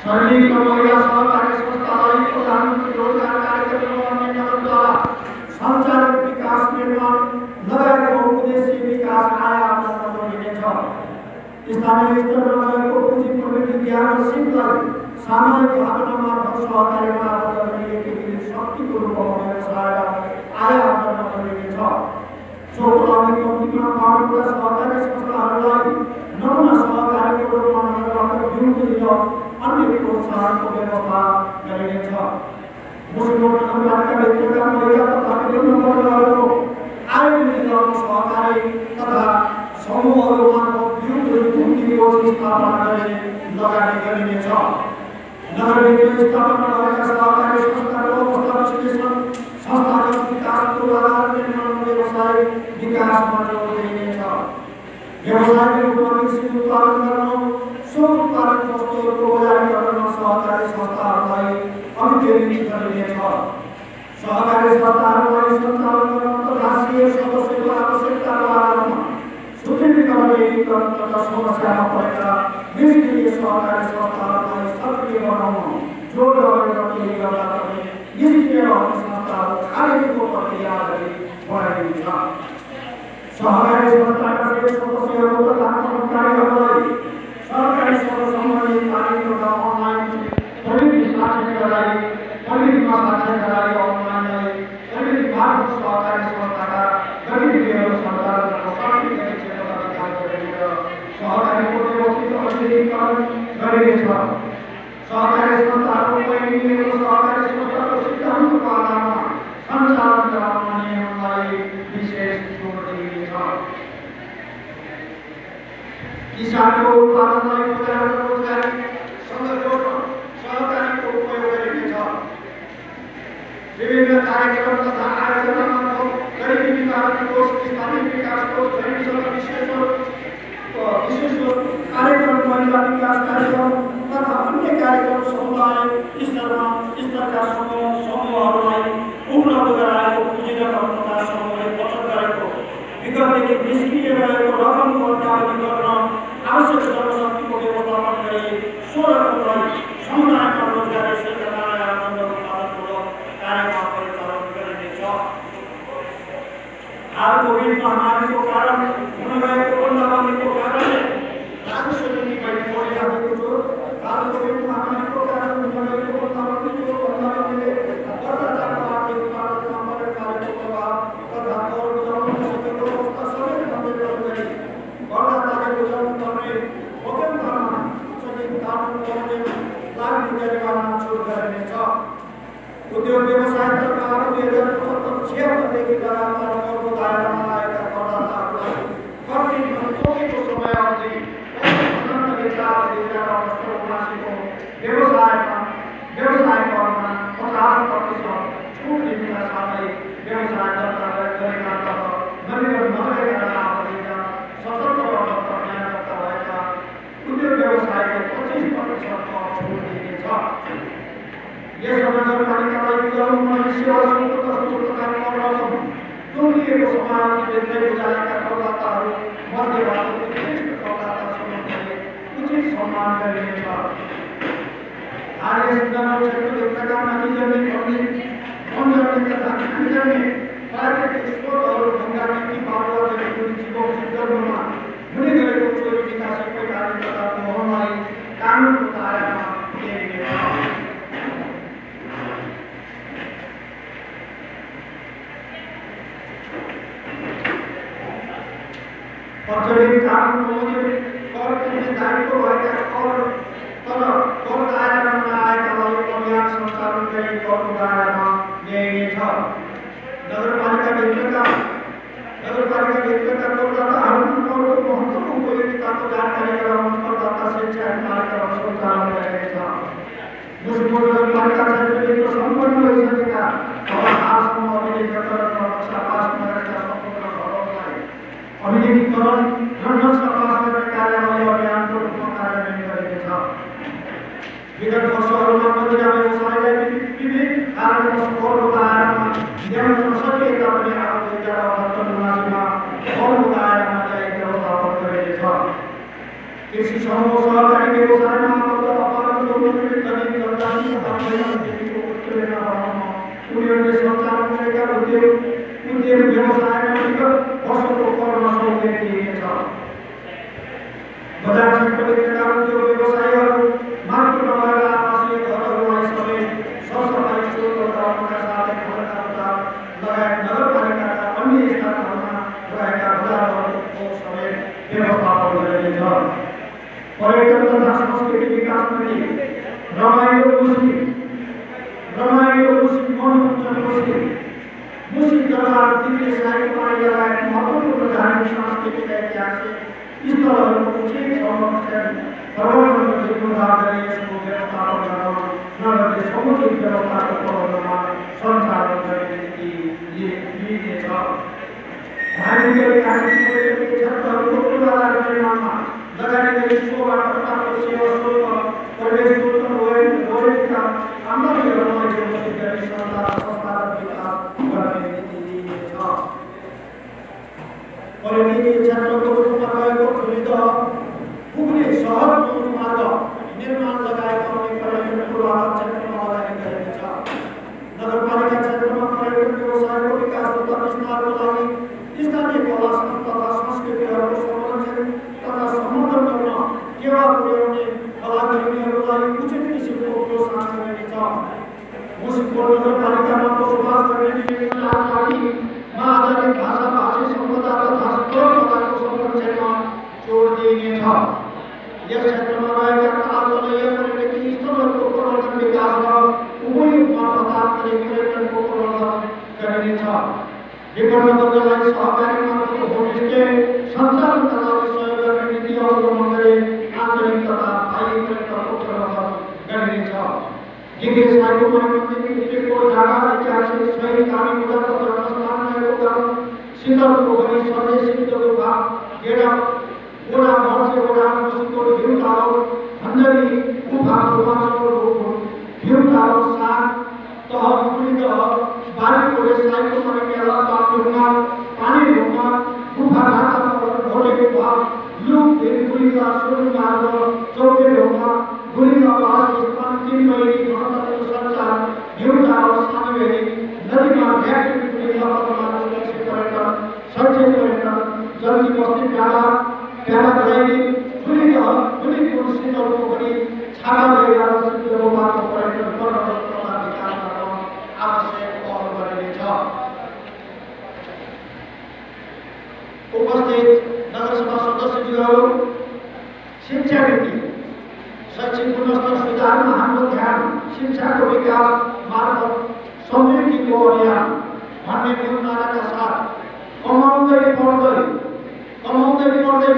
श्रमिक महिला सहकारी संस्थालाई प्रधानमन्त्री रोजगार कार्यक्रम नियन्त्रणद्वारा सञ्चालित विकास निर्माण लगायतको उद्देश्य विकास आय आर्जन गरिनेछ। स्थानीय स्तरमा रहेको पुँजी प्रविधि ज्ञान र सिपलाई सामाजिक भावना मार्फत सहकारीमा आबद्ध गरी एकीकृत शक्तिको रूपमा व्यवसाय आय आर्जन गरिनेछ। सोही कम्तीमा 5 सहकारी संस्थाहरूलाई नमुना सहकारीको रूपमा नगरबाट बिउती र अन्य प्रोत्साहनको व्यवस्था गरिनेछ। मुस्लिम नगरपालिकाभित्रका महिला तथा विभिन्न वर्गहरूको आय वृद्धि गर्न सहकारी तथा समूहहरू मार्फत बिउती कोष स्थापना गरी लगानी गरिनेछ। नगरभित्र स्थापना भएका सहकारी संस्थाको अवस्था विश्लेषण संस्थागत विकास पूर्वाधार निर्माण व्यवसाय विकासमा जोड दिइनेछ। व्यवसायिक रूपमा विकसित उत्पादन गर्न सो उत्पादन वस्तुहरूको बजारीकरणमा सहकारी संस्थाहरूलाई अनुप्रेरित गरिनेछ। सहकारी संस्थाहरूलाई सञ्चालन गर्न राष्ट्रिय सदस्यको आवश्यकताको आधारमा सुदृढीकरण एकीकरण तथा समस्यामा परेका निष्क्रिय सहकारी संस्थाहरूलाई सक्रिय बनाउन जोड गरेर केही गर्दा पनि निष्क्रिय रहने संस्थाहरू खारेजको प्रक्रिया गरी बढाइनेछ। सहकारी संस्थाका सदस्यहरू तथा कर्मचारीहरूलाई सरकारी सम्बन्धित तालिम तथा अनलाइन प्रविधि साक्षर गराई प्रविधिमा साक्षर गराई अनलाइनलाई प्रविधि मार्फत सहकारी संस्थाका गतिविधिहरू सञ्चालन गर्न सक्ने गरी क्षेत्रमा विकास गरिनेछ। सहकारीको व्यवस्थित औद्योगिकीकरण गरिनेछ। सहकारी संस्थाहरूको पहिलो सहकारी संस्थाको सिद्धान्तको आधारमा सञ्चालन गराउन नियमलाई विशेष जोड दिइनेछ। किसानको उत्पादनलाई बजार र रोजगारीसँग जोड्न सहकारीको उपयोग गरिनेछ। विभिन्न कार्यक्रम तथा आयोजना मार्फत गरिबी निवारण कोष, स्थानीय विकास कोष, गरीबसँग विशेष कार्यक्रम, महिला विकास कार्यक्रम तथा अन्य कार्यक्रम समुदाय स्तरका समूहहरूलाई उपलब्ध गराएको पुँजी रकम तथा समूहले बचत गरेको विगतदेखि निष्क्रिय रहेको रकमको अध्यावधि गर्न आवश्यक जनशक्तिको व्यवस्थापन गरी सो रकमलाई समुदायमा रोजगारी क्षेत्रमा आर्जन र उत्पादनपूर्वक कार्यमा परिचालन गरिनेछ। हाल कोभिड महामारीको कारण हुन गएको बन्दाबन्दीको कारणले राजस्व नीति परिरहेको छ। हाल कोभिड महामारीको कारण हुन गएको बन्दाबन्दीले भ्रष्टाचारको आर्थिक उत्पादनमा परेको प्रभाव तथा कर बुझाउन नसकेको अवस्था समेत नजर गरी करदाताले बुझाउनु पर्ने वकिलतामा उचित कानुन बमोजिम लाग्ने गरिमाना छुट गरिनेछ। उद्योग व्यवसाय तर्फ 2075-76 देखि लगातार करको दायरामा आएका करदाताहरूलाई कर तिर्न तोकेको समयावधि व्यवसाय करमा 50% छुट दिनका साथै व्यवसाय दर्ता गरेका तथा नगरेका नागरिकका 77 नयाँ दर्ता भएका उद्योग व्यवसायको 25% छुट दिइनेछ। यसमा नगरपालिकालाई बुझाउनु पर्ने सेवा शुल्क तथा कर रकम तोकिएको समयावधिभित्रै बुझाएका करदाताहरू मध्येबाट उत्कृष्ट करदाता समूहले उचित सम्मान गरिनेछ। आर्य क्षेत्रभित्रका नजिजन्ने प्राकृतिक स्रोतहरू ढुङ्गा नीति बालुवादेखि जीवोचित गर्नुमा हुने गरेको चोरी निकासी पैठारी तथा दोहनलाई कानुनको दायरामा ल्याइनेछ। प्रचलित कानुन बमोजिम कर तिर्ने दायित्व भएका कर दायरामा नआएकालाई अभियान सञ्चालन गरी करको दायरामा ल्याइनेछ। नगरपालिकाभित्रका करदाताहरूको करको महत्त्वको उपयोगिताको जानकारी गराउन करदाता शिक्षा कार्यक्रम सञ्चालन गरिनेछ। मुस्लिम नगरपालिका क्षेत्रभित्र सम्पन्न भइसकेका हालसम्म अभिलेखीकरण र नक्सा पास नगरेका सम्पूर्ण घरहरूलाई अभिलेखीकरण र नक्सा पास गर्ने कार्यालय अभियानको रूपमा कार्यान्वयन गरिनेछ। कृषि समूह सहकारी व्यवसायमा अपार लोकप्रिय गर्ने सरकारी आयोजनको उत्प्रेरणा बढाउन उनीहरूले सञ्चालन गरेका उद्योग व्यवसायमा विगत वर्षको कर्म सौगात दिएको छ। बजार क्षेत्रभित्रका उद्योग व्यवसायहरू मात्र नभएर आवासीय घरहरूलाई समेत सरसफाई स्रोत गराउनका साथै घरका बजार लगायत नगरपालिकाका अन्य स्थानहरूमा रहेका बजारहरूको समेत व्यवस्थापन गरिनेछ। पर्यटन तथा संस्कृति विकास नीति रमाइलो खुसी मनोरञ्जन खुसी मुसी दरबार दिल्ली साहित्य पानी लगायत महत्त्वपूर्ण धार्मिक सांस्कृतिक ऐतिहासिक स्थलहरूको उचित संरक्षण प्रबन्धन जिम्मेदार गरी यसको व्यवस्थापन गर्न नगरले समुचित व्यवस्थाको प्रबन्धनमा सञ्चालन गर्ने नीति लिइनेछ। धार्मिक ऐतिहासिक क्षेत्रहरूको पूर्वाधार निर्माणमा लगानी गरी सोबाट प्राप्त सेवा स्रोत प्रवेश रोजगारका आम्दानीहरूलाई व्यवस्थित गरी संस्थागत विकास गर्ने नीति लिइनेछ। पर्यटकीय क्षेत्रको रूपमा रहेको ठुलीदह पुग्ने सहज मार्ग निर्माण लगायत अन्य पर्यटन पूर्वाधार क्षेत्रमा लगानी गरिनेछ। नगरपालिका क्षेत्रमा पर्यटन व्यवसायको विकास तथा विस्तारको लागि स्थानीय कला तथा संस्कृतिहरूको संरक्षण तथा सम्वर्धन गर्न टेवा पुर्याउने कलाकृतिहरूलाई उचित किसिमको प्रोत्साहन गरिनेछ। मुसिकोट नगरपालिकामा बसोबास गर्ने नेपालीमा आधारित भाषा भाषी सम्पदा तथा कलाको संरक्षणमा जोड दिइनेछ। यस क्षेत्रमा रहेका तालतलय पर्यटकीय स्थलहरूको प्रवर्धन विकास र उपयोगमा प्रदान गरी पर्यटनको प्रवर्धन गरिनेछ। विपन्न वर्गलाई सहकारी मार्फत होमस्टे सञ्चालनका लागि सहयोग गर्ने नीति अवलम्बन गरी आन्तरिक तथा बाह्य पर्यटनको प्रवर्धन गरिनेछ। जिग्रे साइकोमा मन्दिरको ढाका ऐतिहासिक शहीद कामीको जन्मस्थान रहेको गाउँ शीतल पोखरी स्वदेशी दोलुवा गेडा ओडा मर्चे ओडा मुसिकोट भ्यू टावर भण्डारी गुफा हिमाचल भ्यू टावर साग तह टुलीदह बारीकोटे साइकोमा मेला ढुङ्गा पानी ढुङ्गा गुफा ढाका भोले गुफा लुक गुलिला सुरु मार्ग चौके ढुङ्गा गुलिला बास स्थान 3 मई गणतन्त्र सञ्चार भ्यू टावर सानवेली नदीमा भ्याक्युम गुलिला पदमार्ग लक्ष्य पर्यटन सञ्चय पर्यटन जल्दी बस्ती डाँडा प्याराग्लाइडिङ गुलिपुर शीतल पोखरी छागा गैरा र सिद्धरोबाको पर्यटन प्रवर्धन तथा विकास गर्न आवश्यक पहल गरिनेछ। उपस्थित नगरसभा सदस्यज्यूहरू शिक्षा नीति शैक्षिक गुणस्तर सुधारमा हाम्रो ध्यान शिक्षाको विकास मार्फत समृद्धिको अभियान भन्ने मूल नाराका साथ कमाउँदै पढ्दै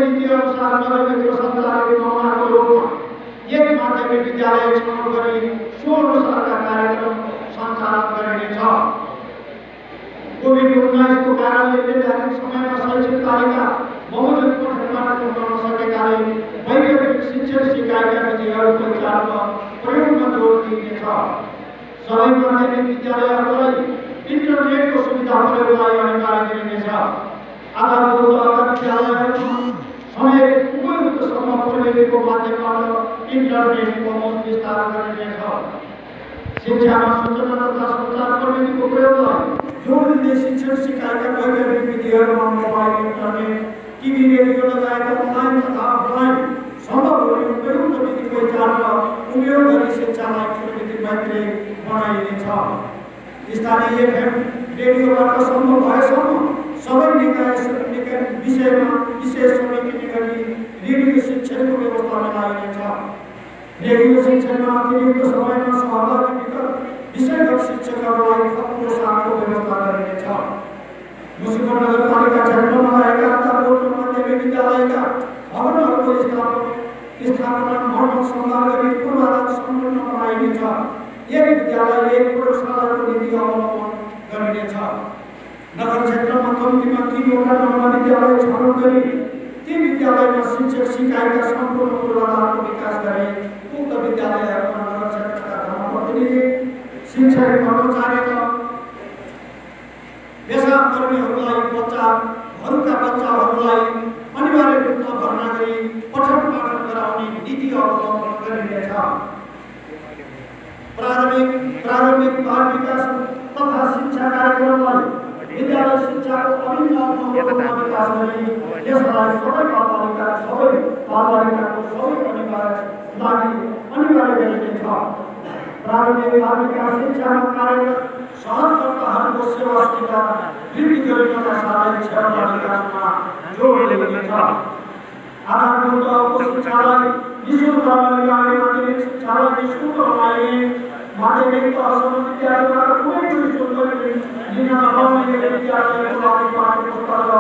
नीति अनुसार नगरभित्र सञ्चालित नौमाको रूपमा एक माध्यमिक विद्यालय छनौट गरी 16 अनुसारका कार्यक्रम सञ्चालन गरिनेछ। कोभिड-19 को कारणले निर्धारित समयमा शैक्षिक तालिका बहुमूल्य पठनबाट पुर्याउन सकेकाले वैकल्पिक शिक्षण सिकाइका विधिहरू परिचालनमा प्रयोगमा जोड दिइनेछ। सबै माध्यमिक विद्यालयहरूलाई इन्टरनेटको सुविधा प्रयोगलाई अनिवार्य गरिनेछ। आधारभूत विद्यालयहरूमा समेत उपयुक्तसम्म प्रविधिको माध्यमबाट इन्टरनेट पहुँच विस्तार गरिनेछ। शिक्षामा सूचना तथा सञ्चार प्रविधिको प्रयोगलाई जोड दिँदै शिक्षण सिकाइका वैकल्पिक विधिहरूमा मोबाइल इन्टरनेट टिभी रेडियो लगायत अनलाइन तथा अफलाइन सम्भव हुने उपयुक्त विधि पहिचान र उपयोग गरी शिक्षालाई प्रविधि मैत्री बनाइनेछ। स्थानीय एफएम रेडियोबाट सम्भव भएसम्म सबै निकाय विषयमा विशेष समिति गरी रेडियो शिक्षणको व्यवस्था मिलाइनेछ। रेडियो शिक्षणमा अतिरिक्त समयमा सहभागी विषयगत शिक्षकहरूलाई थप प्रोत्साहनको व्यवस्था गरिनेछ। मुसिकोट नगरपालिका क्षेत्रमा रहेका आधारभूत माध्यमिक विद्यालयका भवनहरूको स्थापना मर्मत सम्भार गरी पूर्वाधार सम्पूर्ण बनाइनेछ। एक विद्यालय एक प्रयोगशालाको नीति अवलम्बन गरिनेछ। नगर क्षेत्रमा कम्तीमा 3वटा नवमा विद्यालय छनौट गरी ती विद्यालयमा शिक्षक सिकाइका सम्पूर्ण पूर्वाधारको विकास गरी उक्त विद्यालयहरूमा नगर क्षेत्रका जनप्रतिनिधि शिक्षक कर्मचारी र पेसाकर्मीहरूलाई बच्चाहरूलाई अनिवार्य रूपमा भर्ना गरी पठन पाठन प्रारंभिक बाल विकास तथा शिक्षा कार्यक्रमलाई विद्यालय शिक्षाको अभिन्न अर्थमा विकास गरी यसलाई सबै बालबालिकाको सबै अनिवार्य गरिनेछ। प्रारम्भिक बाल विकास शिक्षामा कार्यरत सहकर्ताहरूको सेवा सुविधा वृद्धि गरिनका साथै क्षेत्रका विकासमा जोड दिइनेछ। आधारभूत शिक्षालाई निःशुल्क बनाउने माध्यमिक शिक्षालाई निःशुल्क बनाइने, माध्यमिक तहसम्म विद्यार्थीबाट कुनै पनि शुल्क लिन नपाउने विद्यार्थीहरूको लागि पाठ्य पुस्तक र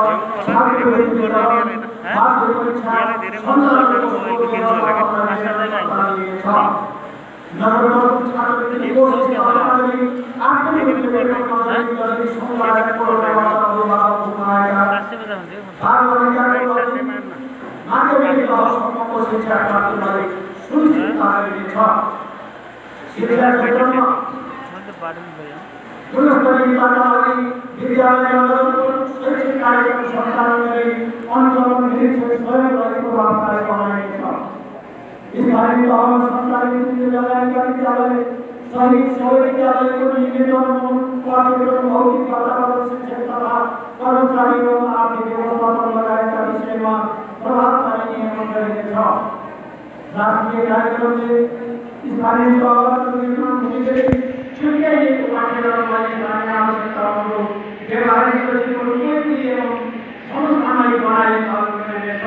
छात्रवृत्ति वितरण, माध्यमिक परीक्षा सञ्चालनको नगरपालिका छात्रवृत्ति कोष स्थापना गरी आर्थिक रूपले गरी समुदायको माध्यमिक तहसम्मको शिक्षा प्राप्तिलाई सुनिश्चित गरिनेछ। शिक्षा क्षेत्रमा गुणस्तरीयताका लागि विद्यालय अन्तर्गत शैक्षिक कार्यक्रम सञ्चालन गरी अनुगमन निरीक्षण सहयोगलाई प्रभावकारी बनाइनेछ। स्थानीय तहमा सञ्चालित विद्यालयका विद्यालय सहित सबै विद्यालयको नियमित पाठ्यक्रम, भौतिक वातावरण, शिक्षक तथा कर्मचारीको आर्थिक व्यवस्थापन लगायतका विषयमा प्रभावकारी नियमन गरिनेछ। राष्ट्रिय कार्यक्रमले स्थानीय तहबाट निर्माण हुने गरी छुट्याइएको पाठ्यक्रमलाई स्थानीय आवश्यकताहरू व्यावहारिक जीवनोपयोगी एवं समसामयिक बनाइ लागू गरिनेछ।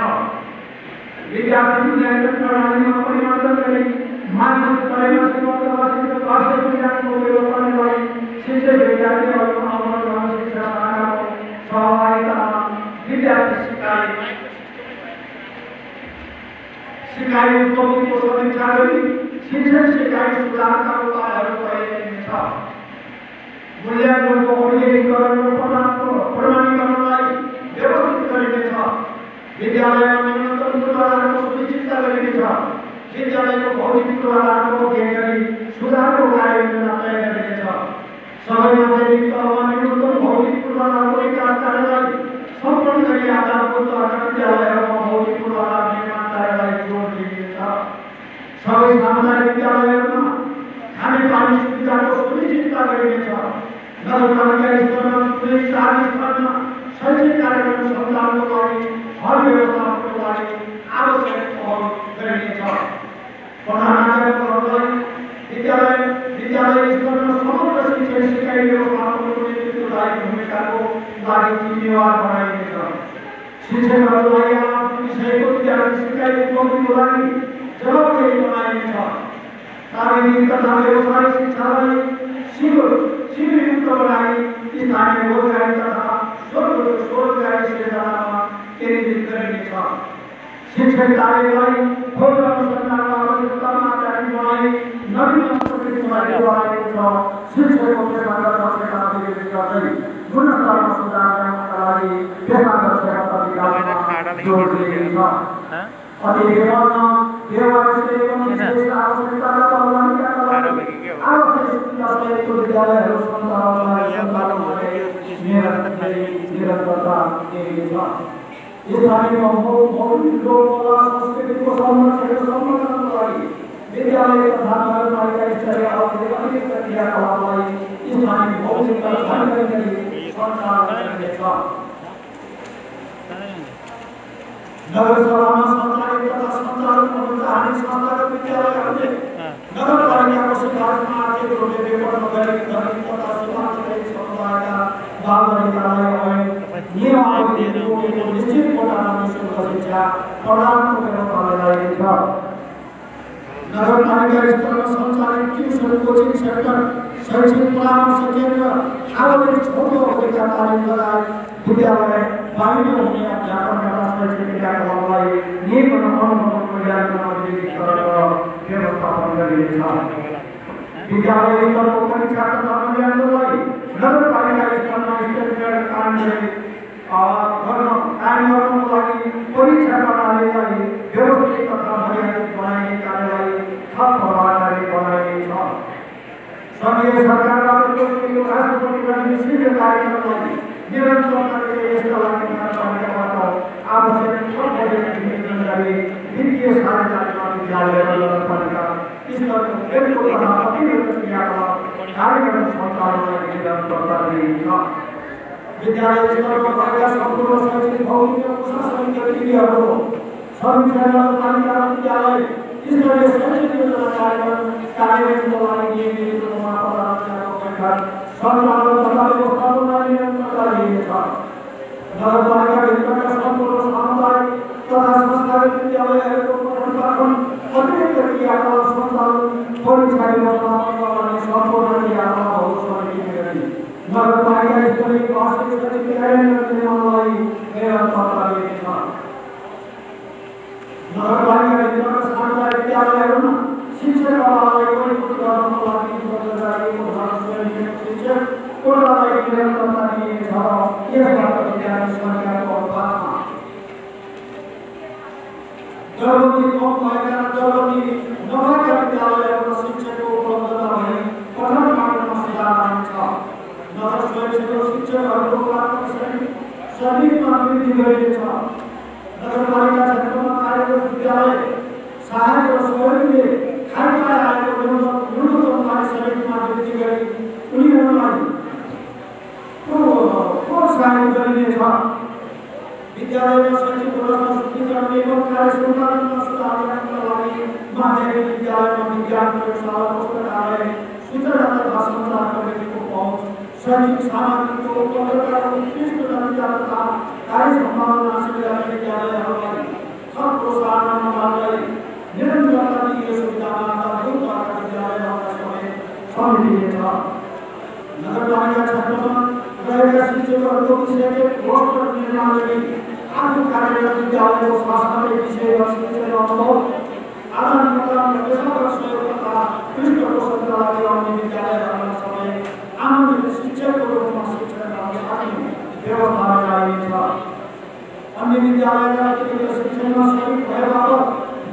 विद्यार्थी मूल्याङ्कन प्रणालीमा परिवर्तन गरी मानसिक त्रैमासिक वार्षिक मूल्याङ्कन उपयोग गर्नलाई शिक्षक विद्यार्थीहरूमा अवगत गर्न शिक्षा शाखाको सहभागितामा विद्यार्थी सिकाइ उपलब्धिको समीक्षा गरी शिक्षण सिकाइ सुधारका उपायहरू गरिनेछ। मूल्याङ्कनको औद्योगिकीकरण र प्रमाणीकरणलाई व्यवस्थित गरिनेछ। विद्यालयमा न्यूनतम पूर्वाधारको सुनिश्चितता गरिनेछ। विद्यालयको भौतिक पूर्वाधारको अध्ययन गरी सुधारको कार्ययोजना तय गरिनेछ। सबै माध्यमिक तहमा न्यूनतम भौतिक पूर्वाधारको विकास कार्यलाई सम्पन्न गरी आधारभूत विद्यालयहरूमा भौतिक पूर्वाधार निर्माण कार्यलाई जोड दिइनेछ। सबै सामुदायिक विद्यालयहरूमा खानेपानी सुविधाको सुनिश्चितता गरिनेछ। नगरपालिका स्तरमा कुनै चार स्तरमा शैक्षिक कार्यक्रम सञ्चालनको लागि हर व्यवस्थापनको लागि आवश्यक पहल गरिनेछ। प्रधानाध्यापकहरूलाई विद्यालय स्तरमा समग्र शिक्षण सिकाइ व्यवस्थापनको नेतृत्वदायी भूमिकाको लागि जिम्मेवार बनाइनेछ। शिक्षकहरूलाई आफ्नो विषयको विद्यार्थी सिकाइ उपलब्धिको लागि जवाबदेही बनाइनेछ। प्राविधिक तथा व्यवसायिक शिक्षालाई शिविरयुक्त बनाई स्थानीय रोजगारी तथा स्वरोजगारी सिर्जनामा केन्द्रित गरिनेछ। शिक्षण कार्यलाई खोज अनुसन्धानको आवश्यकतामा आधारित बनाई नवीन संस्कृतिलाई जोडाइनेछ। शिक्षकको पेशागत दक्षता विकसित गर्दै गुणस्तरमा सुधार ल्याउनका लागि पेशागत दक्षता विकासमा जोड दिइनेछ। अधिवेशनमा व्यवहारिक आवश्यकताका तौरका लागि आवश्यक शिक्षाको विद्यालयहरू निरन्तरता दिइनेछ। स्थानीय मौलिक लोककला संस्कृतिको संरक्षण र संवर्धनको लागि विद्यालय तथा नगरपालिका स्तरीय औद्योगिक क्रियाकलापलाई स्थानीय मौलिक जानकारी गरी सञ्चालन गरिनेछ। नगरसभामा सञ्चालित तथा सञ्चालन गर्न चाहने संस्थागत विद्यालयहरूले नगरपालिकाको सिफारिसमा आर्थिक रूपले बेपत्ता गरी धनी तथा सीमान्तकृत समुदायका बालबालिकालाई नियमावलीको निश्चित कोटामा निःशुल्क शिक्षा प्रदानको व्यवस्था लगाइनेछ। नगरपालिका स्तरमा सञ्चालित ट्युसन कोचिङ सेन्टर, शैक्षिक परामर्श केन्द्र, आवश्यक छोटो अवधिका तालिम लगायत विद्यालय बाहिर हुने अध्यापन तथा शैक्षिक क्रियाकलापलाई नियम र अनुगमन मूल्याङ्कन औद्योगिकीकरण र व्यवस्थापन गरिनेछ। विद्यालय स्तरको परीक्षा तथा मूल्याङ्कनलाई नगरपालिका स्तरमा स्टेन्डर्ड कायम गर्नको लागि परीक्षा प्रणालीलाई व्यवस्थित तथा मर्यादित बनाइने कार्यलाई थप प्रभावकारी बनाइनेछ। सङ्घीय सरकारबाट तोकिएको राष्ट्रपतिबाट निश्चित कार्यक्रमलाई निरन्तरता गरी यसका लागि नगरपालिकाबाट आवश्यक सब बजेट विनियोजन गरी वित्तीय सहायता विद्यालय र नगरपालिका ईश्वरको प्रेमको तथा अतिरिक्त क्रियाकलाप कार्यक्रम सञ्चालनलाई निरन्तरता दिइन्छ। विद्यालय स्तरमा भएका सम्पूर्ण शैक्षिक भौतिक र प्रशासनिक गतिविधिहरू समीक्षा नगरपालिका विद्यालय स्तरीय शैक्षिक योजना कार्यान्वयनको लागि नियमित रूपमा पदाधिकारीको बैठक सञ्चालन तथा व्यवस्थापनलाई निरन्तरता दिइनेछ। नगरपालिकाभित्रका सम्पूर्ण सामुदायिक तथा संस्थागत विद्यालयहरूको पठन पाठन अतिरिक्त क्रियाकलाप सञ्चालन परीक्षा व्यवस्थापन गर्ने सम्पूर्ण क्रियाकलापहरू समेटिने गरी नगरपालिका स्तरीय वार्षिक शैक्षिक कार्यान्वयन निर्माणलाई निरन्तरता दिइनेछ। नगरपालिकाभित्रका सामुदायिक विद्यालयहरूमा शिक्षक अभावलाई परिपूर्ण गर्नको लागि गरिएको स्वयंसेवी शिक्षक कोटालाई निरन्तरता दिइनेछ। यसबाट विद्यालय सरकारको अनुपातमा जरुरी कम भएका जरुरी नभएका विद्यालयहरूमा शिक्षकको उपलब्धता भई पठन पाठनमा सुधार आउँछ। नगर स्वयंसेवी शिक्षकहरूको श्रमिकमा वृद्धि गरिनेछ। नगरपालिका क्षेत्रमा कार्यरत विद्यालय सहायक र सहयोगीले खाइपाएर आएको न्यूनतम श्रमिकमा वृद्धि गरी उनीहरूलाई प्रोत्साहन गरिनेछ। विद्यालयमा शैक्षिक व्यवस्था शुद्धिकरण एवं कार्य सञ्चालनमा सुधार गर्नका लागि माध्यमिक विद्यालयमा विज्ञान प्रयोगशाला पुस्तकालय सूचना तथा सञ्चार प्रविधिको पहुँच शैक्षिक सामग्रीको उपलब्धता र उत्कृष्ट नतिजा तथा कार्य सम्पादन हासिल गर्ने विद्यालयहरूलाई थप प्रोत्साहन गर्नलाई निरन्तरता दिइएको सुविधामा आधारभूत भएका विद्यालयहरूलाई समेत समेटिनेछ। नगरपालिका क्षेत्रमा रहेका शिक्षकहरूको विषयको रोस्टर निर्माण गरी आफ्नो कार्यरत विद्यालयको शासनले विषय र शिक्षण अनुभव आदान प्रदान र पेसागत सहयोग तथा पृष्ठपोषणका लागि आउने विद्यालयहरूलाई समेत आमन्त्रित शिक्षकको रूपमा शिक्षण गर्न सक्ने व्यवस्था मिलाइनेछ। अन्य विद्यालयका अतिरिक्त शिक्षणमा सहित भएबाट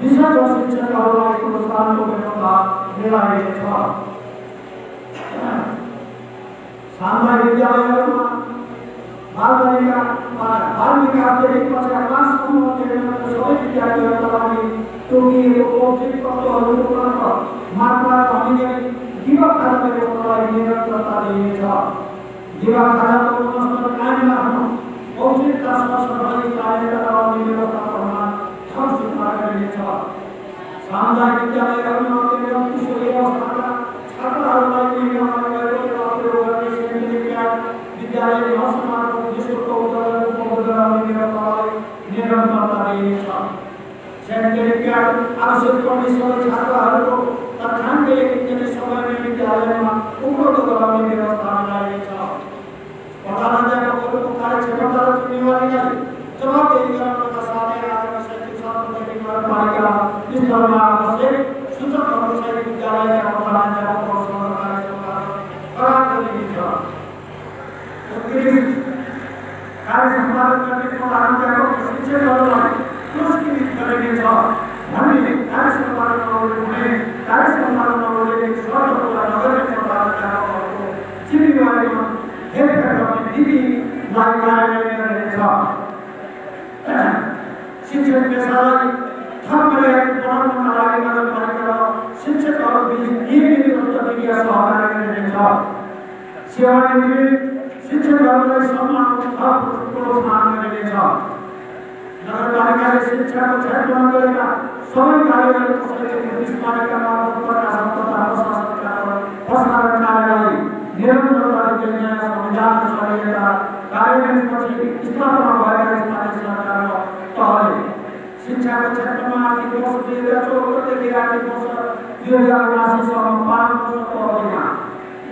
विषय र शिक्षकहरूलाई प्रोत्साहनको व्यवस्था मिलाइनेछ। सामुदायिक विद्यालयहरूमा बाल विकासदेखि कक्षा 5 सम्म अध्ययनरत सबै विद्यार्थीहरूका लागि तोकिएको पौष्टिक तत्त्वहरू उपलब्ध मात्रामा हुने गरी दिवस खाजा व्यवस्थालाई निरन्तरता दिइनेछ। दिवस खाजाको गुणस्तर कायम राख्न पौष्टिकता सरसफाई कार्यका गराउने व्यवस्थापनमा थप सुधार गरिनेछ। सामुदायिक विद्यालयहरूमा अध्ययनरत किशोरी अवस्थाका छात्रहरूलाई विद्यालय हस्तमार्फत निःशुल्क उपकरण उपलब्ध गराउने व्यवस्थालाई निरन्तरता दिइनेछ। सेनिटरी प्याड आवश्यक पर्ने सबै छात्रहरूको तत्काल एक दिन समयमा विद्यालयमा उपलब्ध गराउने व्यवस्था मिलाइनेछ। प्रधानाध्यापकहरूको कार्यक्षमता र जिम्मेवारीलाई जवाबदेही गराउनका साथै आगामी शैक्षिक सत्रदेखि नगरपालिका स्तरमा आवश्यक सूचकहरू सहित विद्यालयका प्रधानाध्यापकहरूसँग कार्यक्षमता करार गरिनेछ। कार्य सम्पादन गर्ने प्रधानाध्यापक शिक्षकहरूलाई पुरस्कृत गरिनेछ भन्ने कार्य सम्पादन नगर्ने शर्त पूरा नगर्ने प्रधानाध्यापकहरूको जिम्मेवारीमा हेरफेर गर्ने नीतिलाई कार्यान्वयन गरिनेछ। शिक्षक पेसालाई थप मर्यादित बनाउनका लागि नगरपालिका र शिक्षकहरूबीच नियमित प्रतिक्रिया सहकार्य गरिनेछ। सेवानिवृत्त शिक्षकहरूलाई सम्मानको थप प्रोत्साहन गरिनेछ। नगरपालिकाले शिक्षाको क्षेत्रमा गरेका सबै कार्यहरूको शैक्षिक निष्पादनका मार्फत प्रकाशन तथा प्रसारण कार्यलाई निरन्तरता दिँदै नयाँ संविधान संहिता कार्यान्वयनपछि स्थापना भएका स्थानीय सरकार तहले शिक्षाको क्षेत्रमा आर्थिक वर्ष 2074 देखि आर्थिक वर्ष 2079 सम्म 5 वर्षको अवधिमा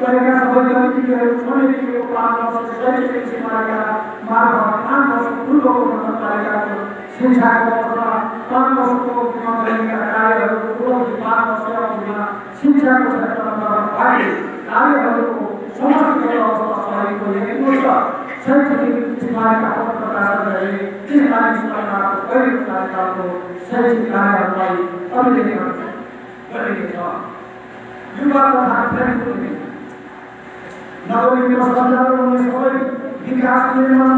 गरेका सबै गतिविधिहरू समेटिएको 5 वर्ष शैक्षिक सीमाका मार्फत 5 वर्ष पूर्वको नगरपालिकाको शिक्षाको अवस्था 5 वर्षको अवधिमा गरेका कार्यहरूको उपलब्धि 5 वर्ष अवधिमा शिक्षाको क्षेत्रमा गर्नुपर्ने कार्यहरूको समष्टिगत अवस्था सहितको एक वर्ष शैक्षिक सीमाका प्रकाशन गरी स्थानीय सरकारको गैर कार्यकालको शैक्षिक कार्यहरूलाई अभिलेखन गरिनेछ। युवा तथा खेलकुद नगरीय सञ्चालन हुने सबै विकास निर्माण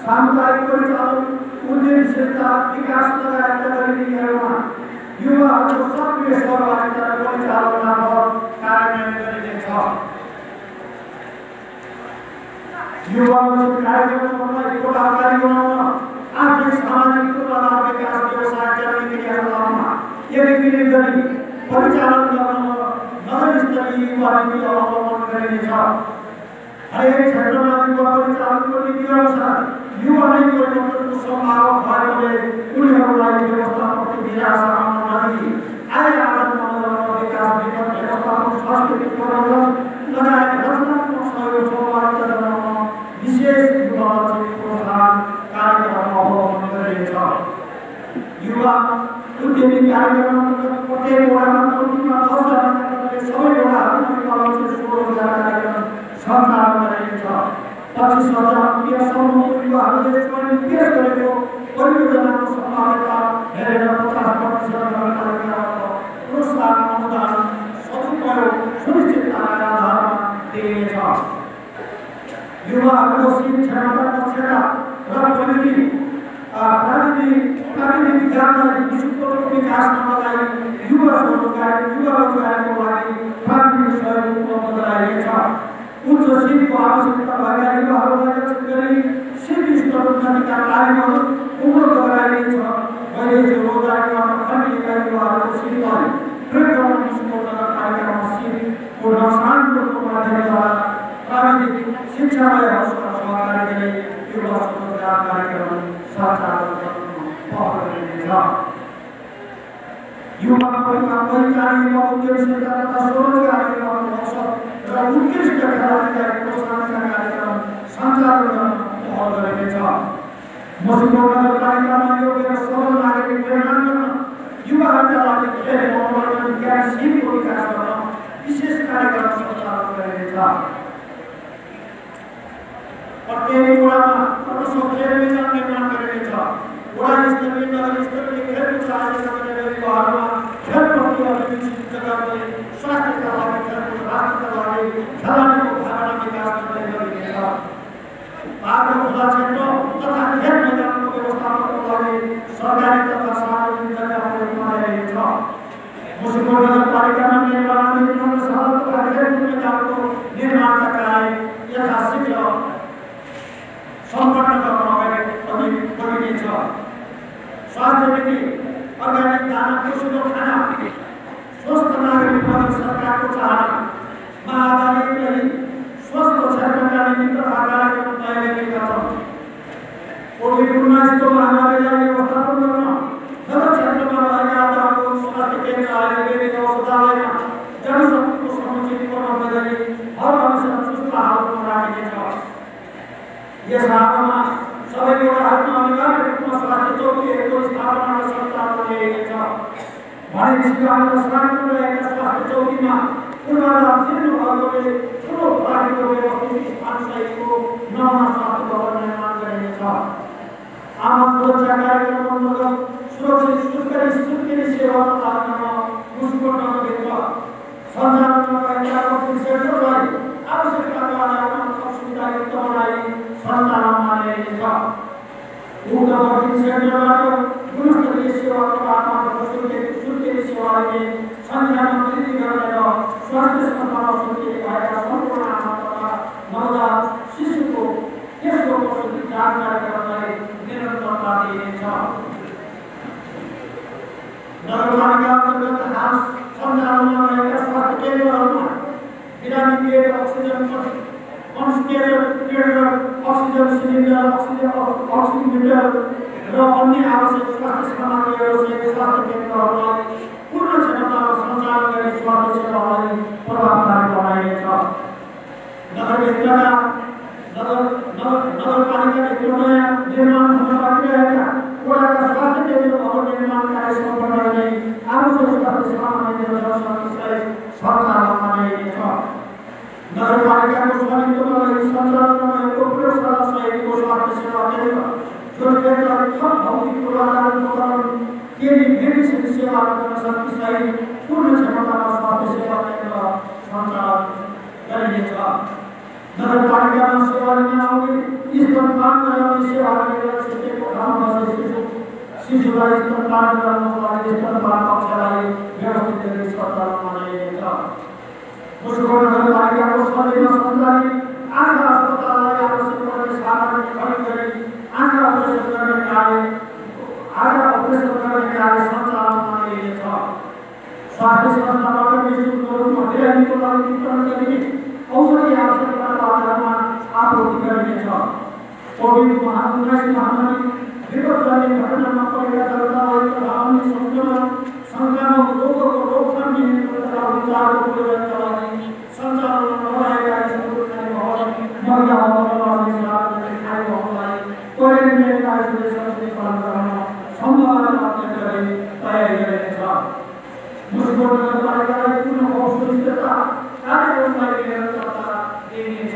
सामुदायिक परिचालन उद्यमशीलता विकास लगायतका गतिविधिहरूमा युवाहरूको सक्रिय सहभागिता र युवाओं कार्यक्रमलाई प्रभावकारी बनाउन आर्थिक सामाजिक पूर्वाधार विकास व्यवसाय गर्ने क्रियाकलापमा एकीकृत गरी परिचालन गर्न नगर स्तरीय युवा नीति अवलम्बन गरिनेछ। हरेक क्षेत्रमा युवा परिचालनको नीति अनुसार युवा नै परिवर्तनको सम्भावक भएकोले उनीहरूलाई व्यवस्थापनको निराशामा नदिई आय आदान प्रदान विकास विगत व्यवस्थापन सांस्कृतिक प्रबन्धन लगायत रचनात्मक सहयोग सहभागिता गराउन विशेष युवा लक्षित प्रोत्साहन कार्यक्रम अवलम्बन गरिनेछ। युवा उद्यमी कार्यक्रम प्रत्येक वडामा कम्तीमा 10 जनाका सबै वडाहरूमा युवा लक्षित स्वरोजगार कार्यक्रम सञ्चालन गरिनेछ। 25,000 रुपैयाँसम्मको युवाहरूले स्वयं पेश गरेको परियोजनाको सम्भाव्यता हेरेर 50% कार्यक्रमको प्रोत्साहन अनुदान सदुपयोग सुनिश्चितताका आधारमा दिइनेछ। युवाहरूको शिक्षा दक्षता र प्राविधिक जानकारी विश्वको विकासमा लगाई युवा रोजगारीको लागि प्राविधिक सहयोग उपलब्ध गराइनेछ। उच्च शिक्षाको आवश्यकता भएका युवाहरूलाई लक्षित गरी शिक्षा स्तर उन्नतिका कार्यहरू उपलब्ध गराइनेछ। वैदेशिक रोजगारीबाट खनिएका युवाहरूको शिक्षालाई प्रयोग गर्न निस्कौनका कार्यक्रममा शिक्षाको नक्सानको माध्यमद्वारा प्राविधिक शिक्षालयहरूसँग सहकारी गरी युवा स्वरोजगार कार्यक्रम सञ्चालन गर्न पहल गरिनेछ। युवा परिचालन युवा उद्यमशीलता तथा स्वरोजगार निर्माणको अवसर र उत्कृष्ट खेलाडीलाई प्रोत्साहनका कार्यक्रम सञ्चालन गर्न पहल गरिनेछ। मसिनो नगरपालिकामा योग्य र सबल नागरिक निर्माण गर्न युवाहरूका लागि खेल मनोरञ्जन ज्ञान सिपको विकास गर्न विशेष कार्यक्रम सञ्चालन गरिनेछ। प्रत्येक वडामा प्रमुख खेल मैदान निर्माण गरिनेछ। वडा स्तरीय नगर स्तरीय खेलकुद आयोजना गरेर युवाहरूमा खेल प्रति अभिरुचि जगाउने स्वास्थ्यका लागि खेलकुद राष्ट्रका लागि खेलाडीको भावना विकास गर्ने गरिनेछ। बाटो खुला क्षेत्र तथा खेल मैदानको व्यवस्थापनको लागि सरकारी तथा सार्वजनिक जग्गाहरू बनाइनेछ। मुसिको नगरपालिकामा निर्माणाधीन रङ्गशाला तथा खेलकुद मैदानको निर्माणका कार्य यथाशीघ्र सम्पन्न गर्न अघि बढिनेछ। स्वास्थ्य नीति अर्ग्यानिक दानाको शुद्ध खाना स्वस्थ नागरिक बन्न सरकारको चाहनामा आधारित रही स्वस्थ क्षेत्रका निमित्त कार्यक्रम तय गरेका छन्। कोभिड-19 महामारीलाई व्यवस्थापन गर्न नगर क्षेत्रमा रहेका आधारभूत स्वास्थ्य केन्द्र आयुर्वेदिक औषधालयमा जनशक्तिको समुचित प्रबन्ध गरी हर हमेसा चुस्त हालतमा राखिनेछ। यस हालमा सबै वडाहरूमा अनिवार्य रूपमा स्वास्थ्य चौकीहरूको स्थापना र सञ्चालन गरिनेछ। भनेपछि हाम्रो स्थानमा रहेका स्वास्थ्य चौकीमा पूर्वाधार जीर्ण भएकोले ठुलो प्राविधिक व्यवस्थित स्थान सहितको नमुना स्वास्थ्य भवन निर्माण गरिनेछ। आमा सुरक्षा कार्यक्रम अन्तर्गत सुरक्षित सुत्केरी सेवा प्रदान मुसिको नगरभित्र सञ्चालनमा रहेका कोचिङ सेन्टरलाई आवश्यकताको आधारमा सुविधायुक्त बनाई सञ्चालनमा ल्याइनेछ। उक्त कोचिङ सेन्टरबाट गुणस्तरीय सेवा प्रदानमा सुत्केरी सेवा लिने सङ्ख्यामा वृद्धि गरेर स्वास्थ्य संस्थामा सुत्केरी भएका सम्पूर्ण आमा तथा नवजात शिशुको त्यसको प्रसुति जानकारी गराउनलाई निरन्तरता दिइनेछ। नगरपालिका अन्तर्गत हाल सञ्चालनमा रहेका स्वास्थ्य केन्द्रहरूमा बिरामी bed oxygen concentrator oxygen cylinder oximeter र अन्य आवश्यक स्वास्थ्य सामग्रीहरू सहित स्वास्थ्य केन्द्रहरूलाई पूर्ण क्षमतामा सञ्चालन गरी स्वास्थ्य सेवालाई प्रभावकारी बनाइनेछ। नगरपालिकाभित्र नयाँ निर्माण हुन बाँकी रहेका वडाका स्वास्थ्य केन्द्र भवन निर्माण कार्य सम्पन्न गरी आवश्यक स्वास्थ्य सामग्री र जनशक्तिसहित सञ्चालनमा ल्याइनेछ। नगरपालिकाको स्वामित्वमा रहेको सञ्चालनमा रहेको प्रयोगशाला सहितको स्वास्थ्य सेवा केन्द्र जो केन्द्रले थप भौतिक पूर्वाधार उपकरण मेडिसिन सेवा र जनशक्ति सहित पूर्ण क्षमतामा स्वास्थ्य सेवा केन्द्र सञ्चालन गरिनेछ। नगरपालिकामा सेवा लिन आउने स्तनपान गराउने सेवाहरू केन्द्र क्षेत्रको ठाउँमा शिशुलाई स्तनपान गराउनको लागि स्तनपान कक्षलाई व्यवस्थित गरी सञ्चालनमा ल्याइनेछ। नगरपालिकामा सेवा लिन आउने स्तनपान गराउने सेवाहरू केन्द्र क्षेत्रको ठाउँमा शिशुलाई स्तनपान गराउनको लागि स्तनपान कक्षलाई व्यवस्थित गरी सञ्चालनमा ल्याइनेछ। नगरपालिकामा सेवा लिन आउने स्तनपान गराउने सेवाहरू केन्द्र क्षेत्रको ठाउँमा शिशुलाई स्तनपान गराउनको लागि स्तनपान कक्षलाई व्यवस्थित गरी सञ्चालनमा ल्याइनेछ। मुसलमानहरूको सदैव सञ्चालित आँखा अस्पताललाई आवश्यक पर्ने सामग्री खरिद गरी आँखा अपरेसन गर्ने कार्य सञ्चालनमा ल्याइनेछ। स्वास्थ्य संस्थाबाट निःशुल्क रूपमा बिरामीको लागि वितरण गरिने औषधि आवश्यकताको आधारमा आपूर्ति गरिनेछ। कोभिड-19 महामारी विपदजन्य घटनामा परेका जनतालाई तथा अन्य संक्रामक रोगको रोकथाम नियन्त्रण तथा उपचारको प्रयोजनका लागि सञ्चालनमा नरहेका स्कुल महिला भवनलाई क्वारेन्टाइन आइसोलेसन पालन गर्न सम्भावना अध्ययन गरी तयारी गरिनेछ। मुसलमान नगरपालिकालाई पुनः औषधिस्थिरता कार्यक्रमलाई निरन्तरता दिइनेछ।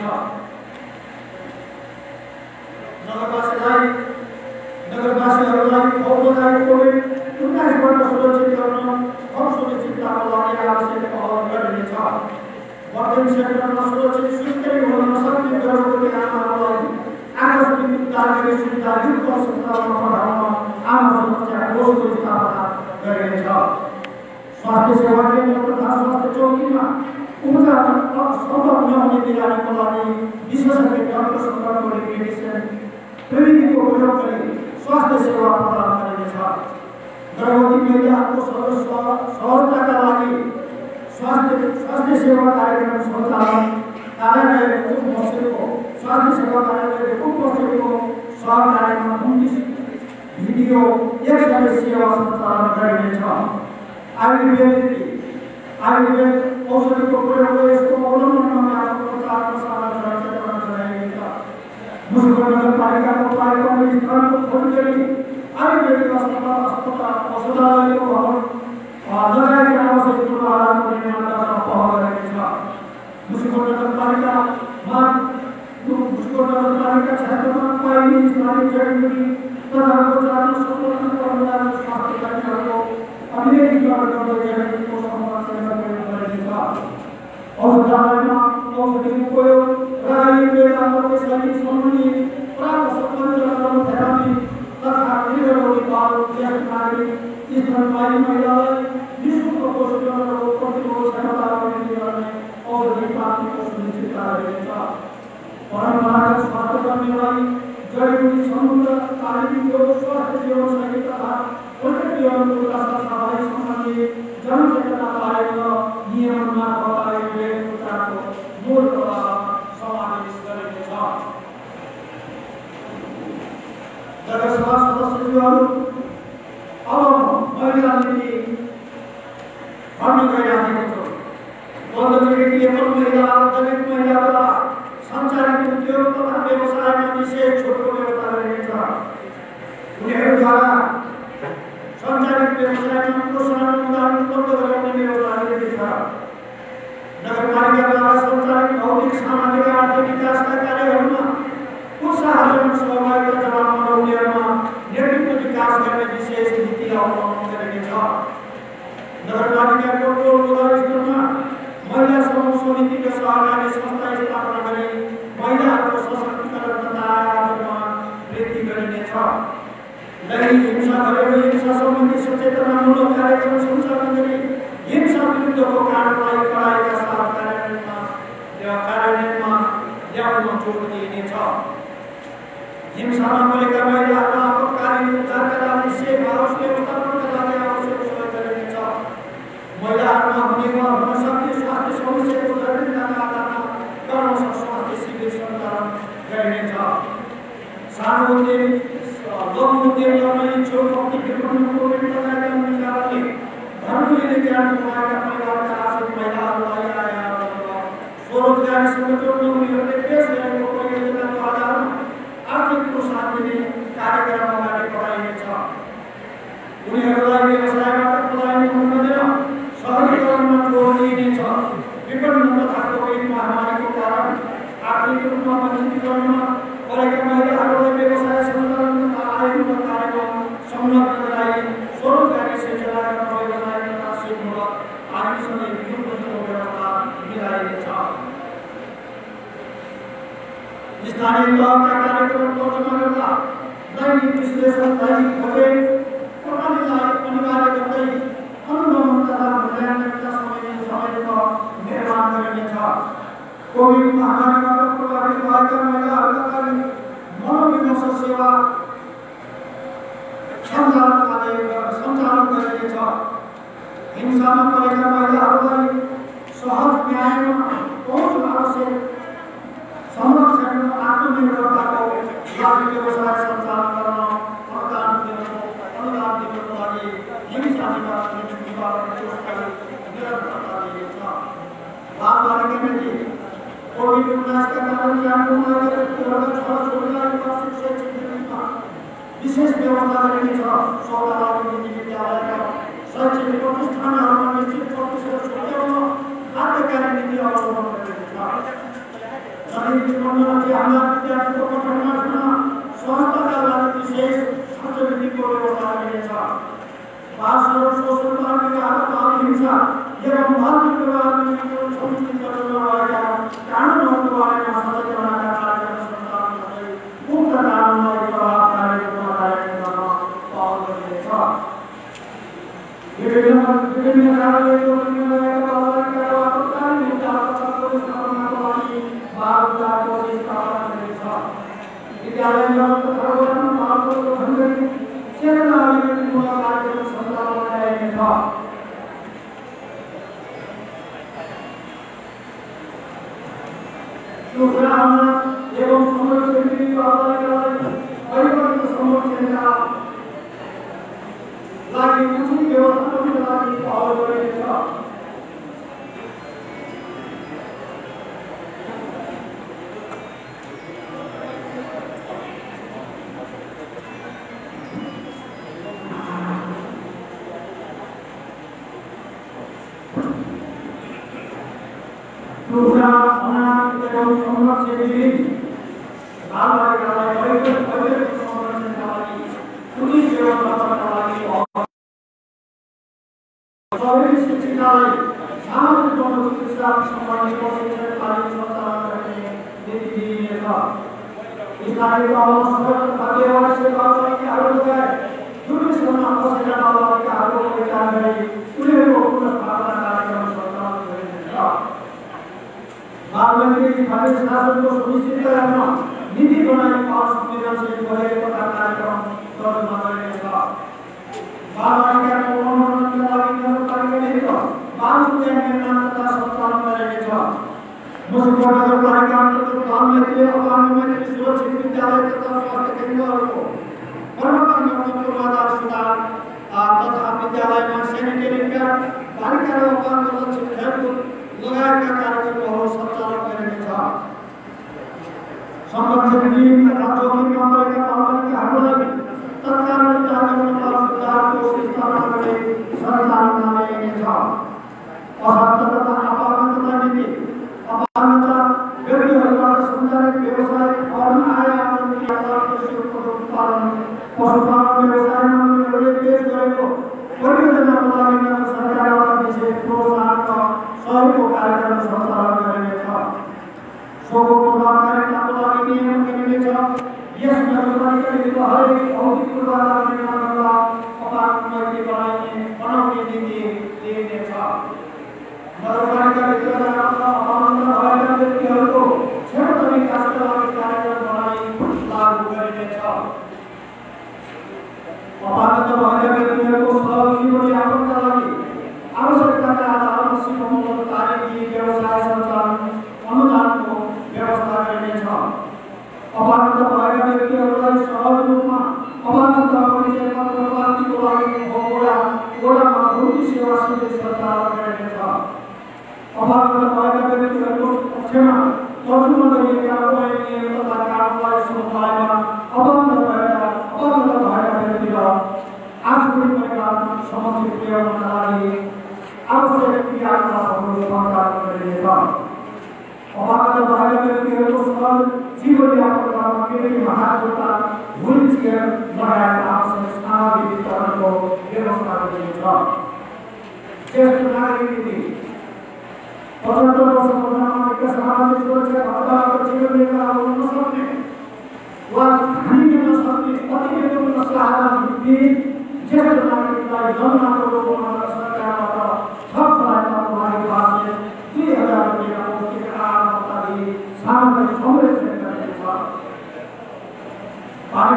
नगरवासीहरूलाई खोप लगाई कोभिड-19बाट सुरक्षित गर्न थप सुनिश्चितताको लागि आवश्यक पहल गरिनेछ। वर्तमान क्षेत्रमा सुरक्षित सुत्केरी हुन नसक्ने गर्भवती आमाहरूलाई आकस्मिक उपचारको सुविधायुक्त अस्पतालमा पठाउन आमा सुरक्षा कोषको स्थापना गरिनेछ। स्वास्थ्य सेवा केन्द्र तथा स्वास्थ्य चौकीमा उपचार सम्भव नहुने बिरामीको लागि विशेषज्ञ डाक्टरसँगको मेडिसिन प्रविधिको प्रयोग गरी स्वास्थ्य सेवा प्रदान गरिनेछ। गर्भवती महिलाहरूको सहजताका लागि स्वास्थ्य सेवा कार्यक्रम सञ्चालन कार्यालय मसिनको स्वास्थ्य सेवा कार्यालय मसिनको सहकार्यमा 29 भिडियो एक सदस्यीय सञ्चालन गरिनेछ। आयुर्वेद औषधिको प्रयोग यसको अवलम्बनमा प्रचार प्रसार गरिनेछ। मुसलमान नगरपालिकाको कार्यक्रम स्थानको खोज गरी आयुर्वेदिक औषधालयको भवन लगायतका आवश्यक पूर्वाधारको निर्माण गर्न पहल गरिनेछ। मुसलमान नगरपालिका क्षेत्रमा पाइने स्थानीय जडीबुटी तथा उपचारमा सम्बन्धित कर्मचारी स्वास्थ्य कर्मीहरूको अभिलेखीकरण गर्दै जडीबुटीको संरक्षण गरिनेछ। औषधालयमा औषधिको उपयोग र आयुर्वेद शैली सम्बन्धी प्राप्त सम्बन्ध थेरापी तथा हृदयरोगीपाल ज्येष्ठ नागरिक स्तनपायी महिलालाई निःशुल्क पोषण र रोग प्रतिरोध क्षमता वृद्धि गर्ने औषधि प्राप्तिको सुनिश्चितता गरिनेछ। परम्परागत स्वास्थ्य कर्मीलाई जडीबुटी समूह तालिम योग स्वास्थ्य जीवनशैली तथा प्रकृतिहरूको सरसफाइ सम्बन्धी जनचेतना पारेर नियमनमा आयुर्वेद उपचारको मूल प्रभावमा समावेश गरिनेछ। नगरसभा सदस्यहरू अब महिला नीति भन्न गइरहेको छ। दलित महिलाद्वारा सञ्चालित उद्योग तथा व्यवसायमा विशेष छुटको व्यवस्था गरिनेछ। उनीहरूद्वारा सञ्चालित व्यवसायमा प्रोत्साहन अनुदान उपलब्ध गराउने व्यवस्था गरिनेछ। नगरपालिकाद्वारा सञ्चालित भौतिक सामाजिक आर्थिक विकासका कार्यहरूमा उत्साहजनक सहभागिता जनाउन र उनीहरूमा नेतृत्व विकास गर्ने विशेष नीति अवलम्बन गरिनेछ। नगरपालिकाको टोल स्तरमा महिला समूह समिति र सहकारी संस्था स्थापना गरी महिलाहरूको सशक्तिकरण तथा आयोजनमा वृद्धि गरिनेछ। लैङ्गिक हिंसा घरेलु हिंसा सम्बन्धी सचेतनामूलक कार्यक्रम सञ्चालन गरी हिंसा विरुद्धको कानुनलाई कडाइका साथ कार्यान्वयनमा ल्याउन जोड दिइनेछ। हिंसामा परेका महिलाहरूमा आपतकालीन उपचारका लागि सेफ हाउस व्यवस्थापनका लागि आवश्यक सहयोग गरिनेछ। महिलाहरूमा हुन सक्ने स्वास्थ्य समस्याको जटिलताका आधारमा गर्न स्वास्थ्य शिविर सञ्चालन गरिनेछ। सानो उद्यम लघु उद्यम गर्न इच्छुक व्यक्ति विपन्न कोभिड लगायतका अन्य कारणले धर्मले ज्ञान गुमाएका परिवारका आश्रित महिलाहरूलाई स्वरोजगारीसँग जोड्न उनीहरूले पेश गरेको परियोजनाको आधारमा आर्थिक प्रोत्साहन दिने कार्यक्रम अगाडि बढाइनेछ। उनीहरूलाई व्यवसायबाट पलायन हुन नदिन सहरीकरणमा जोड दिइनेछ। विपन्न तथा कोभिड महामारीको कारण आर्थिक रूपमा वञ्चित गर्नमा परेका महिलाहरूलाई व्यवसाय सञ्चालन तथा आयोजन कार्यक्रम संलग्न गराई स्वरोजगारी सिर्जना गर्न व्यवसाय तथा सिपमूलक आर्थिकसँगै विरुद्धको व्यवस्था मिलाइनेछ। स्थानीय तहका कार्यक्रम तर्जुमा गर्दा दैनिक विश्लेषण दैनिक बजेट प्रणालीलाई अनिवार्य गर्दै अनुगमन तथा मूल्याङ्कनका समयको निर्माण गरिने कोभिड महामारीबाट प्रभावित भएका महिलाहरूका लागि मनोविमर्श सेवा सञ्चालन गरिनेछ। हिंसामा परेका महिलाहरूलाई सहज न्यायमा पहुँच आवश्यक संरक्षण र आत्मनिर्भरताको लागि व्यवसाय सञ्चालन गर्न अनुदान दिनको लागि हिंसा निवारण कोषलाई निरन्तरता दिइनेछ। बालबालिका नीति कोभिड-19 का कारण जान गुमाएका व्यक्तिहरूका छोराछोरीलाई वार्षिक शैक्षिक नीतिमा विशेष व्यवस्था गरिनेछ। सौदालाई निजी विद्यालयका शैक्षिक प्रतिष्ठानहरूमा निश्चित प्रतिशत छुट्याउन बाध्यकारी नीति अवलम्बन गरिनेछ। शहरी जीवनमा हाम्रा विद्यार्थीको पठनमा स्वास्थ्यका लागि विशेष छात्रवृत्तिको व्यवस्था गरिनेछ। बाल शोषण बाल हिंसा एवं बाल विवाहको सुनिश्चित गर्न रहेका कानुनहरूको बारेमा सचेतनता कार्यक्रम सञ्चालन गर्दै उक्त कानुनलाई प्रभावकारी रूपमा कार्यान्वयन गर्न पहल गरिनेछ। विभिन्न कार्यालयको निर्णयका बालबालिका र आपतकालीन विद्यार्थीहरूको स्थापनाको लागि बाल उद्धार कोष स्थापना गरिनेछ। विद्यालयमा तथाकथित बालको भण्डारी चेतनापूर्ण कार्यक्रम सञ्चालन गरिनेछ। एवं संरक्षण बालबालिकालाई परिवर्तन संरक्षणका लागि उचित व्यवस्थापनका लागि पहल गरिनेछ।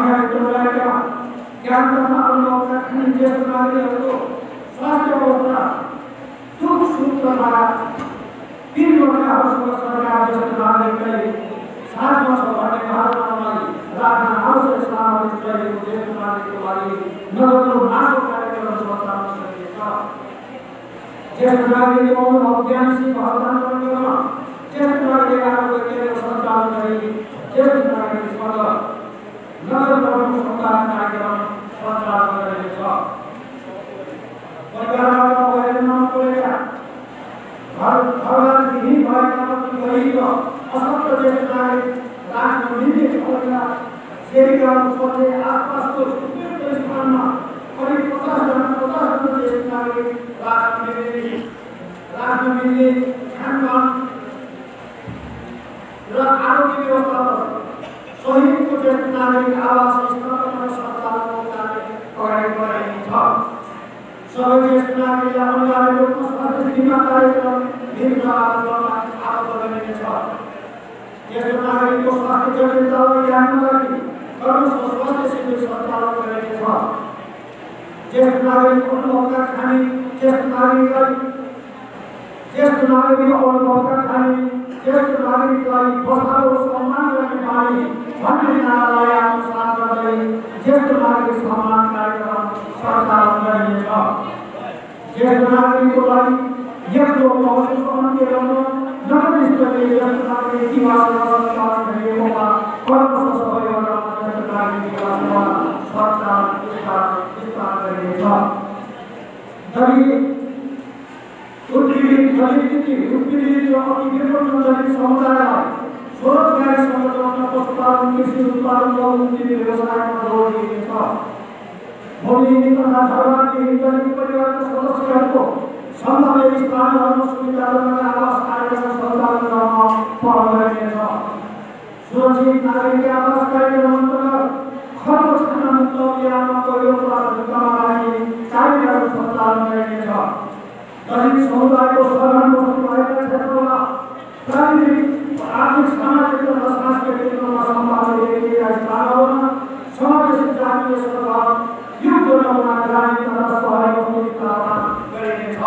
संख्या रहेगा ज्ञान तथा अनुभव का ज्येष्ठ नागरिकहरूको स्वास्थ्य अवस्था दुख सुख तथा तीन वर्गहरूसँग सरकार ज्येष्ठ नागरिकलाई साथमा छ भन्ने धारणालाई राख्न आवश्यक सामग्री रहेको ज्येष्ठ नागरिकको लागि नगरको मासो कार्यक्रम सञ्चालन गरिएको छ। ज्येष्ठ नागरिकको अनुभव ज्ञानसित हस्तान्तरण गर्न ज्येष्ठ नागरिक आरोग्य केन्द्र सञ्चालन गरी ज्येष्ठ नागरिकसँग नगर प्रमुख सञ्चालन कार्यक्रम सञ्चालन गरिएको छ। परिवारबाट अवहेलना नपरेका घरबार विहीन भएका गरीब र अशक्त ज्येष्ठ नागरिक राख्न निम्ति खबरका सेविकाहरू खोज्ने आसपासको उपयुक्त स्थानमा करिब 50 ज्येष्ठ नागरिक राख्न मिल्ने खानपान र आरोग्य व्यवस्थापन सहितको ज्येष्ठ नागरिक आवास स्थापना सञ्चालनको कार्य अगाडि बढाइएको छ। सबै ज्येष्ठ नागरिकलाई अनिवार्य रूपमा स्वास्थ्य बिमा कार्यक्रम भिन्न आबद्ध गरिनेछ। ज्येष्ठ नागरिकको स्वास्थ्य जटिलतालाई ध्यानमा राखी कर्मश स्वास्थ्य शिविर सञ्चालन गरिनेछ। ज्येष्ठ नागरिकको अनुभवका खानी ज्येष्ठ नागरिकलाई ज्येष्ठ नागरिकलाई बसालो सम्मान गर्ने बानी भन्ने नारालाई आत्मसात गर्दै ज्येष्ठ नागरिक सम्मान कार्यक्रम सञ्चालन गरिनेछ। ज्येष्ठ नागरिकको लागि यस्तो महसुस अन्त्य गर्न नगर स्तरीय ज्येष्ठ नागरिक दिवस सञ्चालन गरिएकोमा कर्मश सहयोगमा ज्येष्ठ नागरिक दिवसमा सञ्चालन गरिनेछ। उत्पीडित र अतिवेतन समुदायलाई स्वरोजगारी संगठन पशुपालन कृषि उत्पादन र उन्नति व्यवसायमा जोड दिइनेछ। भूमिहीन तथा घरबारविहीन दलित परिवारका सदस्यहरूको सम्भाव्य स्थानहरूमा सुविधाजनक आवास कार्यक्रम सञ्चालन गर्न पहल गरिनेछ। सुरक्षित नागरिक आवास कार्यक्रम अन्तर्गत खर्च छाना मुक्त अभियानमा पहिलो प्राथमिकतामा राखी कार्यहरू सञ्चालन गरिनेछ। दलित समुदायको शरण बस्नु भएका क्षेत्रमा प्राविधिक आर्थिक सामाजिक तथा सांस्कृतिक क्षेत्रमा सम्भाव्य देखिएका स्थानहरूमा समावेशित जातीय सरकार युक्त नमुना ग्रामीण तथा शहरी बस्ती स्थापना गरिनेछ।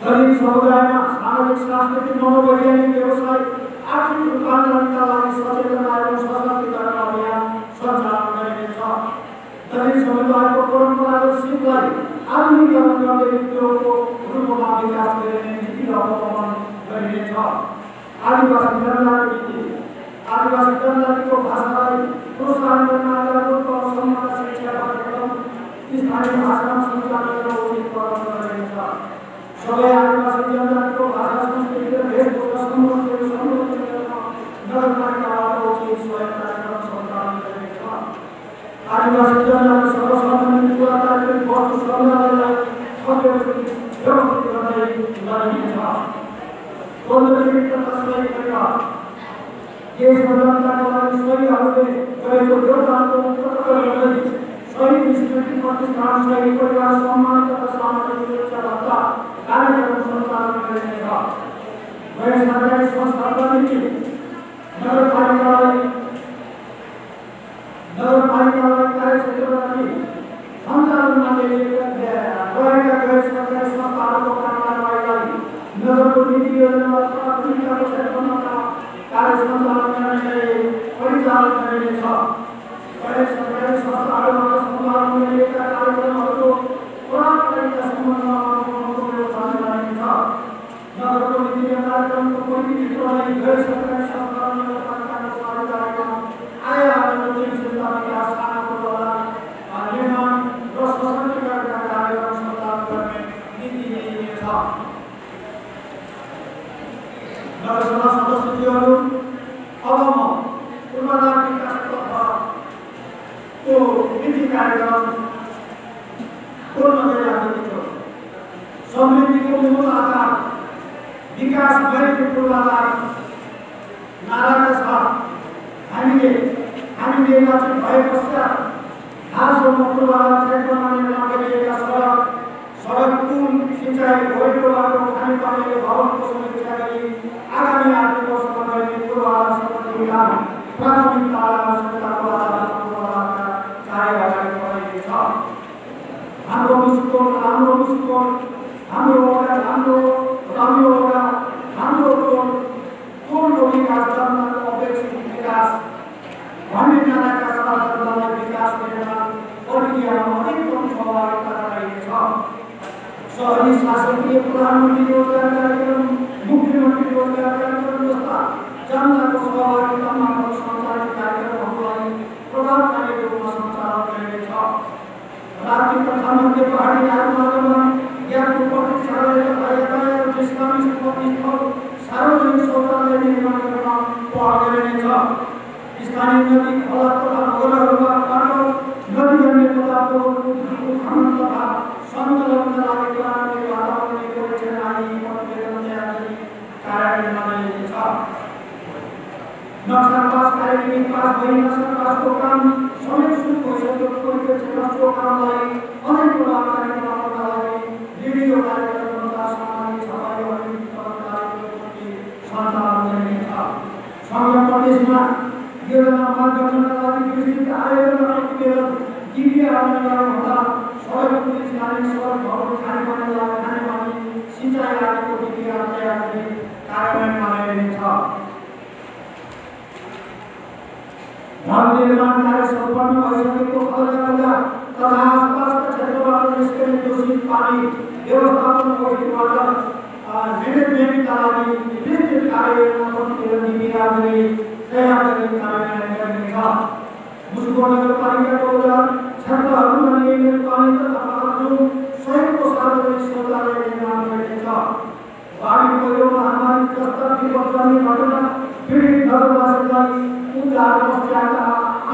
दलित समुदायमा सामाजिक सांस्कृतिक मनोवैज्ञानिक व्यवसाय आर्थिक रूपान्तरणका लागि सचेतना एवं सशक्तिकरण अभियान सञ्चालन गरिनेछ। दलित समुदायको परम्परागत सिपलाई आधुनिकीकरण गर्दै उद्योगको रूपमा विकास गरिने नीति र अवलम्बन गरिनेछ। आदिवासी जनजातिको भाषालाई प्रोत्साहन गर्न आधारभूत सम्मत शिक्षा कार्यक्रम स्थानीय भाषामा सञ्चालन गर्न उचित प्रबन्ध गरिनेछ। सबै आदिवासी जनजातिको भाषा संस्कृति र भेषभूषा संरक्षण गर्न नगरपालिकाबाट उचित सहयोग कार्यक्रम सञ्चालन गरिनेछ। आदिवासी जनजाति सर्वसाधारण पुरातात्विक वस्तु सङ्ग्रहालयलाई व्यवस्थित गर्दै गरिनेछ। बौद्धिक तथा सही परिवार देशको जनताको लागि सहीहरूले गरेको योगदानको प्रतिफल गर्दै सही स्मृति प्रतिष्ठान सही परिवार सम्मान तथा सामाजिक सुरक्षा भत्ता कार्यक्रम सञ्चालन गरिनेछ। गैर सरकारी संस्थाका निम्ति नगरपालिकालाई कार्यक्षेत्रमाथि सञ्चालनमा रहेका गैर सरकारी संस्थाहरूको कार्यवाहीलाई नगरको नीति योजना प्राथमिकताको क्षेत्रमा कार्य सञ्चालन गर्ने परिचालन गरिनेछ। गैर सरकारी संस्थाहरूबाट सञ्चालन गरिएका कार्यक्रमहरूको प्रभावकारिता सम्बन्धमा व्यवस्था गरिनेछ। नगरको नीति कार्यक्रमको परिधिभित्रलाई गैर सरकारी संस्था नगरपालिकाको सहभागितामा आयहरू जीवनशीलता विकास निर्माण र सशक्तिकरणका कार्यक्रम सञ्चालन गर्ने नीति लिइनेछ। नगरसभा सदस्यहरू अब म पूर्वाधार विकास तर्फको नीति कार्यक्रम पूर्ण गरिराखेको छु। समृद्धिको मूल आधार विकास गरेको पूर्वाधार नाराका साथ हामीले निर्वाचित भए पश्चात हालसम्म पूर्वाधार क्षेत्रमा निर्माण गरिएका सडक पुल सिँचाइ भोइरो बाटो खानेपानीले भवनको समीक्षा गरी आगामी आर्थिक वर्षमा गरिने पूर्वाधार सम्बन्धी काम प्राथमिकता आवश्यकताको आधारमा कार्य अगाडि बढाइएको छ। हाम्रो दृष्टिकोण, हाम्रो वडा, हाम्रो वडा, हाम्रो टोलको विकास जनताको अपेक्षित विकास भन्ने नाराका साथ जनतालाई विकास निर्माण प्रक्रियामा अधिकतम सहभागिता गराइएको छ। शहरी शासकीय प्रधानमन्त्री रोजगार कार्यक्रम, मुख्यमन्त्री रोजगार कार्यक्रम जस्ता जनताको सहभागितामा सञ्चालित कार्यक्रमहरूलाई प्रभावकारी रूपमा सञ्चालन गरिनेछ। राष्ट्रिय प्रधानमन्त्री पहाडी राजमार्गमा यात्रु प्रतीक्षालय तथा यातायात विश्रामी स्थल, सार्वजनिक शौचालय निर्माण गर्न पहल गरिनेछ। स्थानीय नदी, खोला तथा नगरहरूबाट नदी अन्य पदार्थको खनन तथा सञ्चालनका लागि प्रारम्भिक वातावरणीय परीक्षण आदि प्रतिवेदन तयार गरी कार्यान्वयनमा ल्याइनेछ। नक्सा पास कार्यक्रम पास भई नक्सा पासको काम समेत सुरु भइसकेको परिप्रेक्षमा सो कामलाई अझै प्रभावकारी बनाउनका लागि रेडियो कार्यक्रम तथा सामाजिक सफाइ कर्मचारीको सञ्चालन गरिनेछ। समग्र प्रदेशमा योजनामा गठनका लागि विस्तृत आयोजना प्रतिवेदन DPR भन्दा सबै पुलिस स्थानीय सडक भवन खानेपानी सिँचाइ आदिको DPR तयार गरी कार्यान्वयनमा ल्याइनेछ। भवन निर्माण कार्य सम्पन्न भइसकेको खलगा तथा आसपासका क्षेत्रबाट निस्कने दूषित पानी व्यवस्थापन कोषबाट म्यानेजमेन्टका लागि विस्तृत कार्ययोजना प्रतिवेदन DPR गरी तयार गरी कार्यान्वयन गरिनेछ। मुसुको नगरपालिकाको क्षेत्रहरूमा नियमित पानी तथा बाथरुम सहितको सार्वजनिक शौचालय निर्माण गरिनेछ। बाढी पहिरो महामारी जस्ता विपत्तिजन्य घटना पीडित नगरवासीलाई उद्धार पश्चातका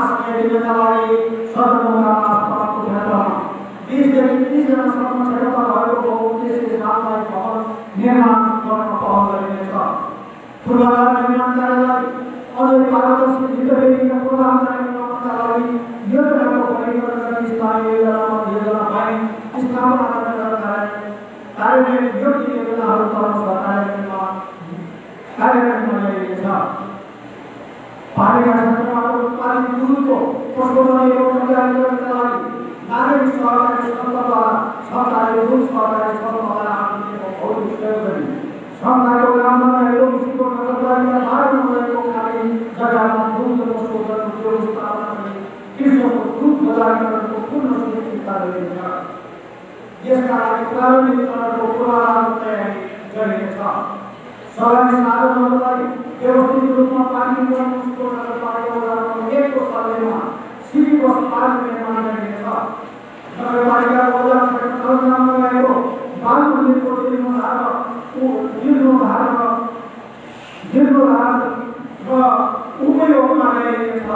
आश्रय दिनका लागि सदरमुकाम आसपासको क्षेत्रमा 20 देखि 30 जनासम्म क्षेत्र भएको बहुउद्देश्य सामुदायिक भवन निर्माण गर्न पहल गरिनेछ। पूर्वाधार निर्माण कार्यलाई अझै पारदर्शी वितरणका प्रभावकारी बनाउनका लागि योजनाको वर्गीकरण गरी स्थानीय योजना बैंक स्थापना गरेर कार्यान्वयन योग्य योजनाहरू कार्यान्वयनमा ल्याइनेछ। पानीका क्षेत्रबाट उत्पादित दुधको प्रशोधन एवं निर्धारणका लागि नागरिक सहकारी सङ्घद्वारा सरकारले दुध सहकारी सङ्घद्वारा आपूर्तिको भौतिक सहयोग गरी सङ्घको काममा एवं मुसुको नगरपालिका बाह्र नगरको खाली जग्गामा दुध प्रशोधन उद्योग स्थापना गरी कृषकको दुध बजारीकरणको पूर्ण सुनिश्चितता गरिनेछ। यसका लागि प्रारम्भिक तहको पूर्वाधार तयारी गरिनेछ। सरकारी साधनहरूलाई व्यवस्थित रूपमा पानी वितरण मुसुको नगरपालिका एकको सर्वेमा सिटी बस पार्क निर्माण गरिनेछ। नगरपालिका बजार क्षेत्रमा रहेको बालमन्दिरको जीर्णोद्धार र उपयोगमा ल्याइनेछ।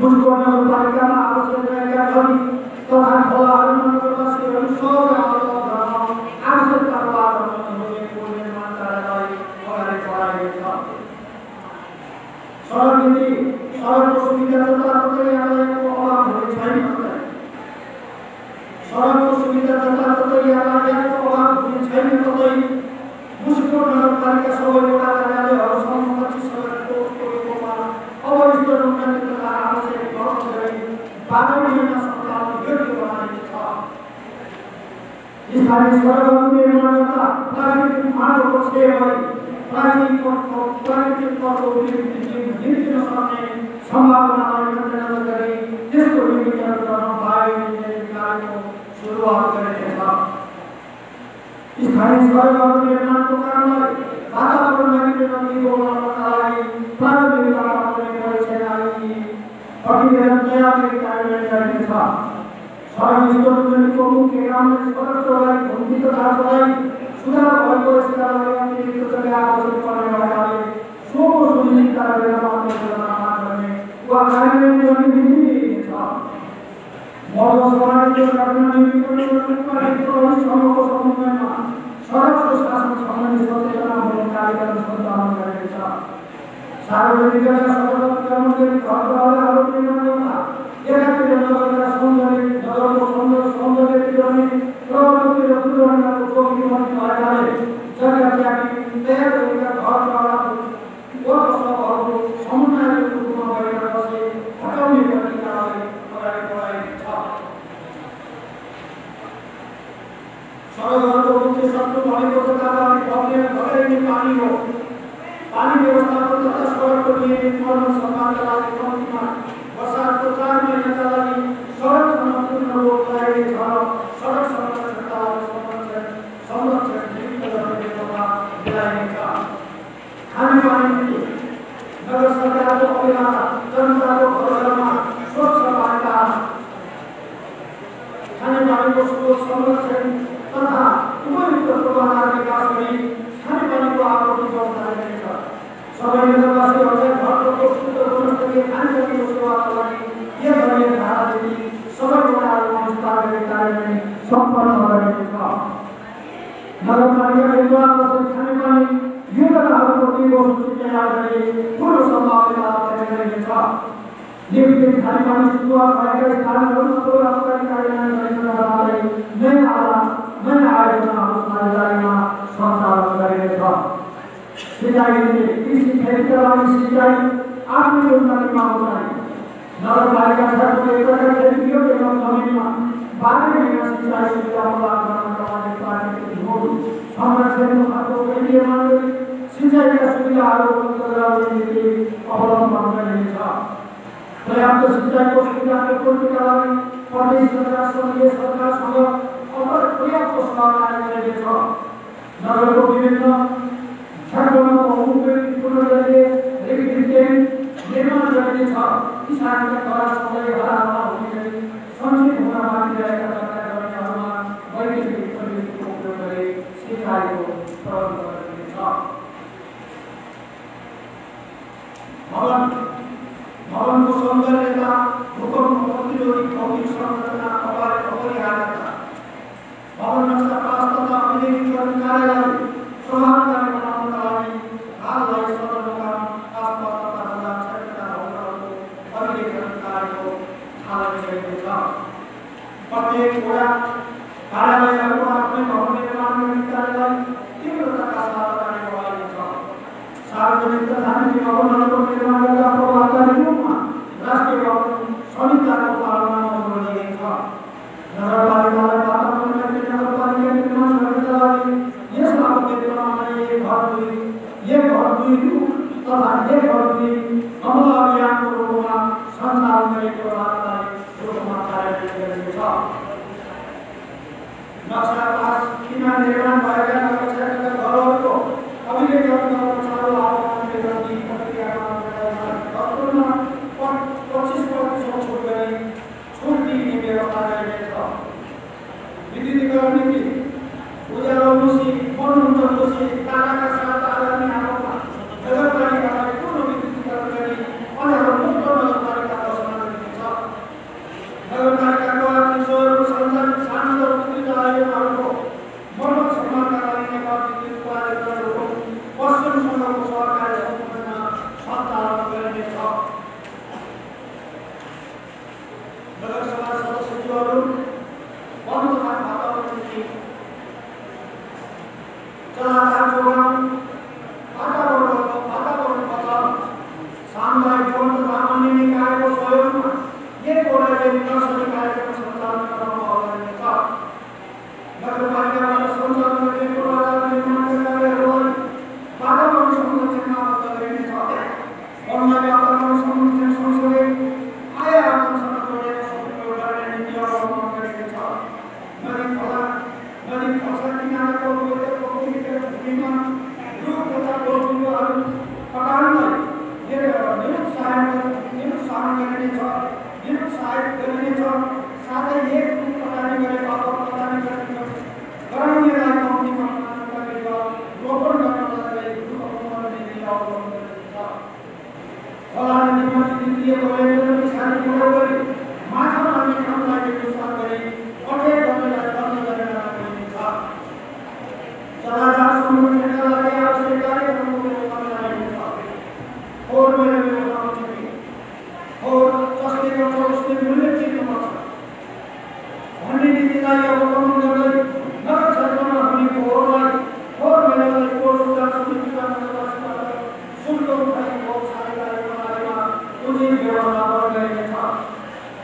मुसुको नगरपालिकामा आवश्यक रहेका नदी तथा खोलाहरूमा नगरवासीहरू सहजै उपलब्ध गर्न आवश्यकताको आधारमा पुल निर्माण कार्यलाई अगाडि बढाइनेछ। सडक नीति सडकको सुविधा जताततै यातायातको अभाव हुने छैन। सडकको सुविधा जताततै यातायातको अभाव हुने छैन ततै मुसुको नगरपालिका सबैवटा कार्यालयहरू समकक्षी सडकको उपयोगमा अवस्थित उन्नति तथा आवश्यक खर्च गरी 12 महिना सञ्चालन योग्य बनाइनेछ। स्थानीय सडकहरू निर्माण गर्दा प्राकृतिक माटोको क्षय भई प्राकृतिक पटको निम्ति नसक्ने सम्भावनालाई मध्यनजर गरी त्यसको विनियोजन गर्न बायो इन्जिनियरिङ कार्यको सुरुवात गरिनेछ। स्थानीय सडकहरू निर्माणको कामलाई वातावरणलाई निको बनाउनका लागि प्रारम्भिक वातावरणीय परीक्षण आदि प्रतिवेदन तयार गरी कार्यान्वयन गरिनेछ। सडक स्तरको मुख्य कामले सडक चौडाइ भूमि तथा चौडाइ सुधार भएको यसका लागि अतिरिक्त जग्गा आवश्यक पर्ने भएकाले सोको सुनिश्चितता गरेर मात्र योजना गर्ने वा कार्यान्वयन गर्ने नीति लिइनेछ। मौजूदा समाजको घटना निरीक्षण समूहको समन्वयमा सडक सुशासन सम्बन्धी सचेतनामूलक कार्यक्रम सञ्चालन गरिनेछ। सार्वजनिक जग्गा सडक कर्मचारी घरहरू निर्माण गर्दा एकातिर नगरका नगरको सौन्दर्यीकरण प्रवृत्ति र दुर्घटनाको जोखिम बढ्ने भएकाले जग्गा त्यागी तयार पानी व्यवस्थापन तथा सडकको नियमित मर्मत सम्मानका लागि कम्तीमा वर्षाको 4 महिनाका लागि सडक खन्न रोक लगाइएको छ। सडक संरक्षणका लागि संरक्षण नियुक्त गर्ने बेलामा मिलाइनेछ। खानेपानी नीति नगर सरकारको अभियानमा जनताको घरघरमा स्वच्छ पानीका खानेपानीको स्रोत संरक्षण तथा उपयुक्त पूर्वाधार विकास गरी खानेपानीको आपूर्ति व्यवस्था गरिनेछ। सबै नगरवासीहरूले घरको शुद्ध गुणस्तरीय खानेपानीको सेवाका लागि एक गरिने धारादेखि सबै वडाहरूमा विस्तार गरी कार्यान्वयन सम्पन्न गरिनेछ। नगरपालिकाले आवश्यक खानेपानी योजनाहरूको दिगो सूची तयार गरी पूर्व सम्भावना गरिनेछ। नियमित खानेपानी सुरुवात भएका स्थानहरूमा प्रभावकारी कार्यान्वयन गर्ने नयाँ आयोजनाहरू साझेदारीमा सञ्चालन गरिनेछ। सिँचाइ कृषि खेतीका लागि सिँचाइ आफ्नो योजनामा आउँछ। नगरपालिका क्षेत्रको एकैका खेती योग्य जमिनमा 12 महिना सिँचाइ सुविधा प्रदान गर्नका लागि प्राकृतिक भूमि संरक्षणको खालको परिनियमन गरी सिँचाइका सुविधाहरू उपलब्ध गराउने नीति अवलम्बन गरिनेछ। पर्याप्त सिँचाइको सुविधाको पूर्तिका लागि प्रदेश सरकार सङ्घीय सरकारसँग पर्याप्त सहकार्य गरिनेछ। नगरको विभिन्न क्षेत्रमा बहुमुखी पुनर्जनले निर्माण गरिनेछ। किसानका घर सधैँ हराहरा हुने गरी सञ्चित हुन बाँकी रहेका सरकार गर्नेहरूमा वैज्ञानिक प्रविधिको उपयोग गरी सिँचाइको प्रबन्ध गरिनेछ। भवनको सौन्दर्यता भूकम्प प्रतिरोधी भौतिक संरचना अपरिहार्यता भवन नक्सा पास तथा अभिलेखीकरण कार्यालय प्रभावकारी बनाउनका लागि हाललाई सदरमुकाम आसपास तथा बजार क्षेत्रका भवनहरूको अभिलेखीकरण कार्यको थालनी गरिनेछ। प्रत्येक वडा कार्यालयहरूको आफ्नै भवन निर्माण गर्ने कार्यलाई तीव्रताका साथ अगाडि बढाइनेछ। सार्वजनिक तथा निजी भवनहरूको निर्माण गर्दा प्रभावकारी रूपमा राष्ट्रिय भवन संहिताको पालना गरिनेछ। नगरपालिकालाई वातावरणका नगरपालिका निर्माण गर्नका लागि यस आवेदनमा एक घर दुई तथा एक घर दुई अमला अभियानको रूपमा सञ्चालन गरेको बातलाई रूपमा कार्यान्वयन गरिनेछ। नक्सा पास किनार निर्माण भएका नगर क्षेत्रका घरहरूको अभिलेखीकरण गर्न चालु आवेदन गर्ने प्रक्रियामा 25% छुट गरी छुट दिने व्यवस्था गरिनेछ। विद्युतीकरण नीति उज्यालो दोषी मनोरञ्जन दोषी ताराका साथ आगामी आरोपमा नगरपालिकालाई पूर्ण विद्युतीकरण गरी अनेक मुक्त नगरपालिका घोषणा गरिनेछ। नगरपालिकाको आर्थिक सहयोग सञ्चालित सानो विद्युत आयोजनाहरूको मर्मत सम्मानका लागि नेपाल विद्युत प्राधिकरणको पश्चिमसँगको सहकार्य सम्पूर्ण सञ्चालन गरिनेछ। नगरसभा सदस्यज्यूहरू वन तथा वातावरण नीति जलाधार जोगाउन वातावरण बचाउन सामुदायिक वन तथा अन्य निकायको सहयोगमा एकवटा नर्सरी कार्यक्रम सञ्चालन गर्न गरिनेछ। नगरपालिकाबाट सञ्चालन गरिने पूर्वाधार निर्माणका कार्यहरूलाई वातावरण संरक्षणमा आबद्ध गरिनेछ। वनलाई वातावरण संरक्षण सँगसँगै आय आकांक्षामा जोडेर सदुपयोग गर्ने नीति अवलम्बन गरिनेछ। नदी खोला किनाराको भूमिमा रुख तथा बोटबिरुवाहरू पटाउनलाई निरुत्साहित गरिनेछ। साथै एक रुख पटानी गरेको पटानी गराउनेलाई कम्तीमा रोपण गर्नका लागि रुख रोपण नीति अवलम्बन गरिनेछ। खोला नदीमा द्वितीय प्रयोजन विषादी प्रयोग गरी माछा मार्ने कामलाई विस्तार गरी अटेर गर्नलाई बन्द गर्न गरिनेछ। जलाधार संरक्षणका लागि आवश्यक कार्यक्रमको रूपमा गरिनेछ। फोहोर मैला व्यवस्थापन नीति जसले गर्दा उसले मूल्य तिर्नुपर्छ भन्ने नीतिलाई अवलम्बन गर्दै नगर क्षेत्रमा हुने फोहोर मैलालाई कोर्सुदार सुनिश्चित गर्नबाट शुल्क उठाउने साझेदारी प्रणालीमा उचित व्यवस्थापन गरिनेछ।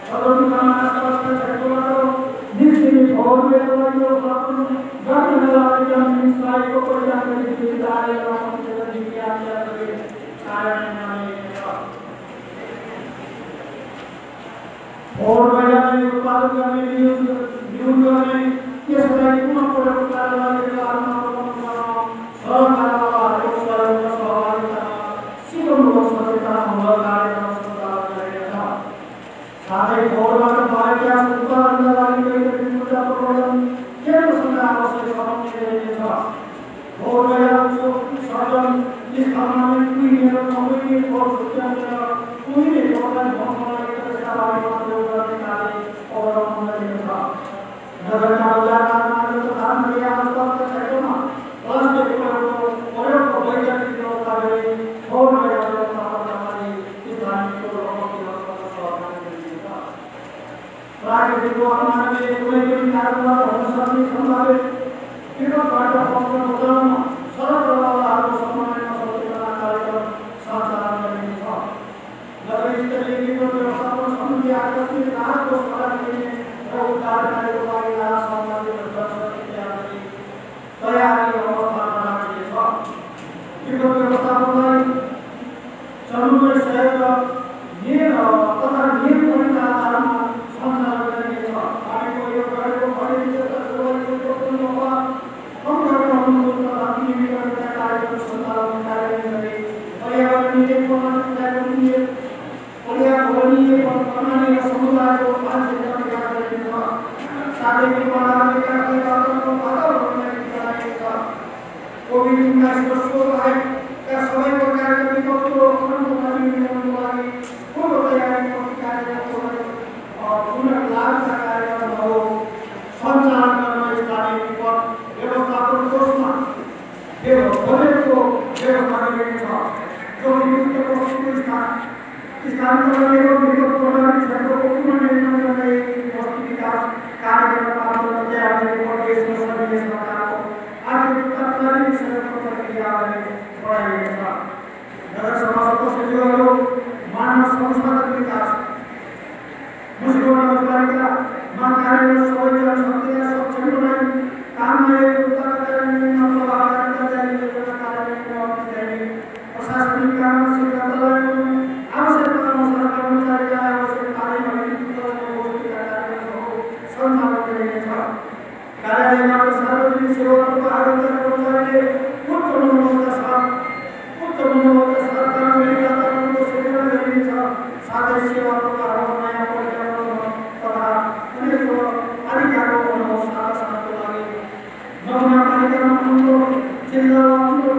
सदरमुकाम आसपासका क्षेत्रबाट निस्किने फोहोर मैलालाई व्यवस्थापन गर्नका लागि जमिन स्थायीको परिचालन गरी कार्यान्वयन और बजाने उत्पादन करने न्यून करने ये सभी पूर्ण प्रोडक्ट कार्यान्वयन के आत्मा को सहकार्य लोकसभा सहभागिता सिगम लोकसभा होगा कार्यक्रम संचालन करेगा साथ ही गौरव के बारे में उत्पादन वाली कई मुद्दा प्रोग्राम केंद्र सरकार से समन्वय करेगा और बजाने साधन इस स्थान में कोई नियम नहीं और सूचना कोई नहीं होगा भौगोलिक और नगर बाजार का काम किया आसपास के क्षेत्रों में प्लास्टिक को वैज्ञानिक व्यवस्था में और हमारी स्थानीय लोगों की प्राकृतिक को अपनाने के लिए कोई भी कार्यक्रम होना चाहिए संभावित इनका कार्य होना होगा सरल वाला को सम्मान में सोचना कार्यक्रम संचालन करने का नगर इस तरह की व्यवस्था को समझ आकर के रात को सफल करने और उद्धार करने वाली समाज में दर्शन की तैयारी और स्थापना के साथ इनको व्यवस्था बनाई चलू में शहर ये तथा नियम का आधार में संचालन करने के साथ आगे को ये कार्य को बड़े को होगा हम करना हम लोग का अपनी भी करना कार्यक्रम संचालन करेंगे पर्यावरण के कोण करेंगे पर्यावरणीय प्रणाली का समुदाय को पांच सारे परिवार में करते हैं तो वातावरण में कराएगा कोविड 19 वर्षों है क्या समय पर कार्यक्रम को करने में वाली पूर्व तैयारी को कार्यक्रम को और पुनः लाभ का कार्यक्रम हो संचालन करना स्थानीय विपद व्यवस्थापन घोषणा बजट को व्यवस्था करने के साथ जो विभिन्न को स्थान करने को विभिन्न प्रकार की क्षेत्रों को पुनः निर्माण करने की विकास कार्यक्रम प्राप्त करते हैं अपने देश में सभी सरकार को आज तत्कालीन सरकार प्रक्रिया में बढ़ाएगा नगर सभा सदस्य जो मानव संसाधन विकास मुस्लिम नगरपालिका मां कार्य सौजन्य शक्ति सक्षम बनाई काम में उत्तर करने में प्रभावकारी जारी योजना कार्य में देने प्रशासनिक काम से आवश्यकता अनुसार कर्मचारी का आवश्यक कार्य कार्यालय में सार्वजनिक सेवा को आगे कर्मचारी उच्च मनोबल के साथ काम करने को सेवा देने का सादर सेवा को नया तथा अनेक अधिकारों को साथ लागे नगरपालिका में जिला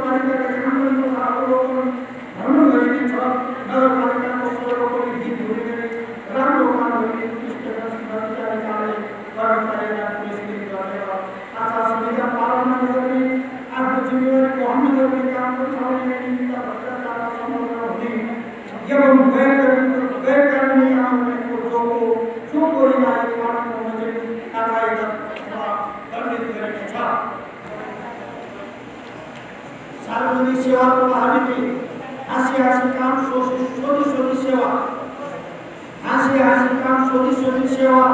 पालिका के कामकाज को अवलोकन भ्रमण करने का नगरपालिका को सेवा को भी जोड़ने ग्राम लोगों को सुविधा पालन करने आप जिम्मेदारी को हम करने काम को चलाने के लिए भ्रष्टाचार समग्र होने एवं गैर कानूनी आमदनी को जो कोई नागरिक कानून को मुझे कार्रवाई दंडित करने का सार्वजनिक सेवा को बहाली की हास्य काम सोची सेवा हास्य काम सोची सेवा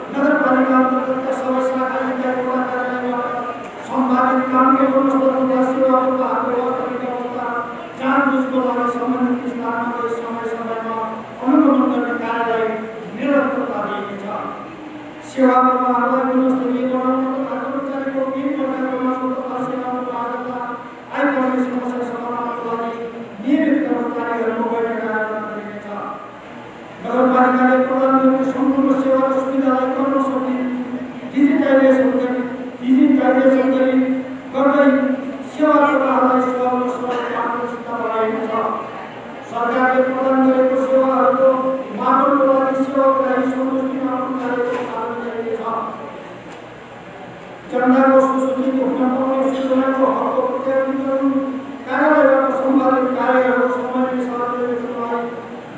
नगरपालिका अंतर्गत समस्या का निदान करने वाला संभावित काम के गुणवत्ता सेवा को व्यवस्था जानबूझ कर संबंधित स्थान में समय में अनुगमन करने कार्यालय निरंतरता देनी चाहिए सेवा प्रवाह गुणस्तरीय तथा कर्मचारी को तीन प्रकार के मानव सेवा प्रवाह आय करने समस्या समाधान वाली नियमित कर्मचारी को कार्यक्रम करने चाहिए नगरपालिका के प्रधान में संपूर्ण सेवा सुविधा कर्म सभी डिजिटाइजेशन करी गर्दै सेवा प्रवाहलाई पारदर्शिता बनाइन्छ सरकारले प्रदान गरेको सेवाहरूको मापनको लागि सेवाको लागि सन्तुष्टिमा कार्यक्रम पालन गरिएको छ जनताको सुसूचित हुन पाउने सूचनाको हकको प्रत्यावर्तन कार्यालयबाट सम्पादित कार्यहरू समयले सार्वजनिक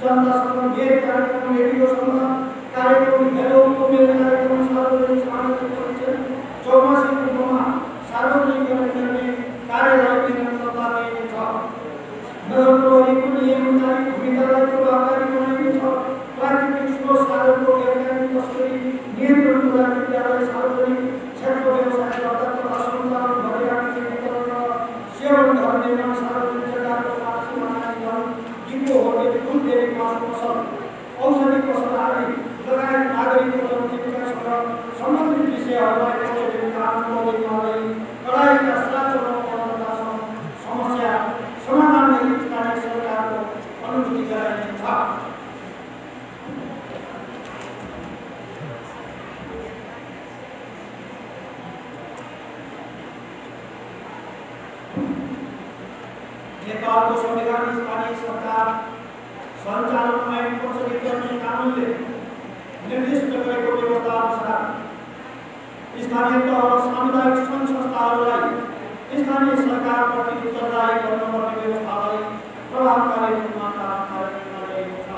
जनतासँग भेट कार्यक्रम रेडियोसँग कार्यक्रम हेलो मेल कार्यक्रम सार्वजनिक सामाजिक 84 कुटुम्बमा सार्वजनिक गर्ने कार्यालय निरन्तरता दिएको छ नगर प्रहरीको नियमकारी भूमिकालाई प्रभावकारी बनाइएको छ प्राकृतिक स्रोत साधनको गैरकानुनी तस्करी नियन्त्रणको लागि विद्यालय सार्वजनिक क्षेत्र व्यवसाय दर्ता तथा सञ्चालन गरिराख्ने सेवन घर निर्माण सार्वजनिक जग्गाको साक्षी बनाउने दूध डेरी मासु पसल औषधि पसल आदि लगायत नागरिकको जीविकासँग सम्बन्धित विषयहरूलाई औषधि कानुन गर्दै कडाइका साथ समस्या समाधान गरी स्थानीय सरकारको अनुमति गराइनेछ। नेपालको संविधान स्थानीय सरकार सञ्चालन ऐन प्रचलित गर्ने कानुनले निर्दिष्ट गरेको व्यवस्था अनुसार स्थानीय तह र सामुदायिक सङ्घ संस्थाहरूलाई स्थानीय सरकारप्रति उत्तरदायी गर्नुपर्ने व्यवस्थालाई प्रभावकारी रूपमा कार्यान्वयन गरिएको छ।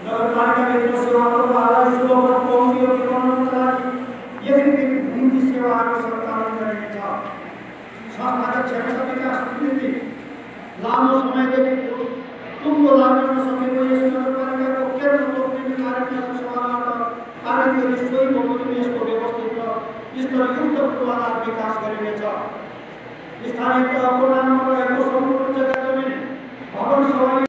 नगरपालिकाभित्र सेवा प्रवाहलाई सुलभ र उपयोगी बनाउनका लागि एकीकृत नीति सेवाहरू सञ्चालन गरिनेछ। संस्थागत क्षेत्रका विकासको निम्ति लामो समयदेखि टुङ्गो लाग्न नसकेको यस नगरपालिकाको केन्द्र तोक्ने कार्यक्रम सभाबाट पारित गरी सोही बमोजिम यसको व्यवस्थित र स्तरयुक्त पूर्वाधार विकास गरिनेछ। स्थानीय तहको नाममा रहेको सम्पूर्ण जग्गा जमिन भवन सभा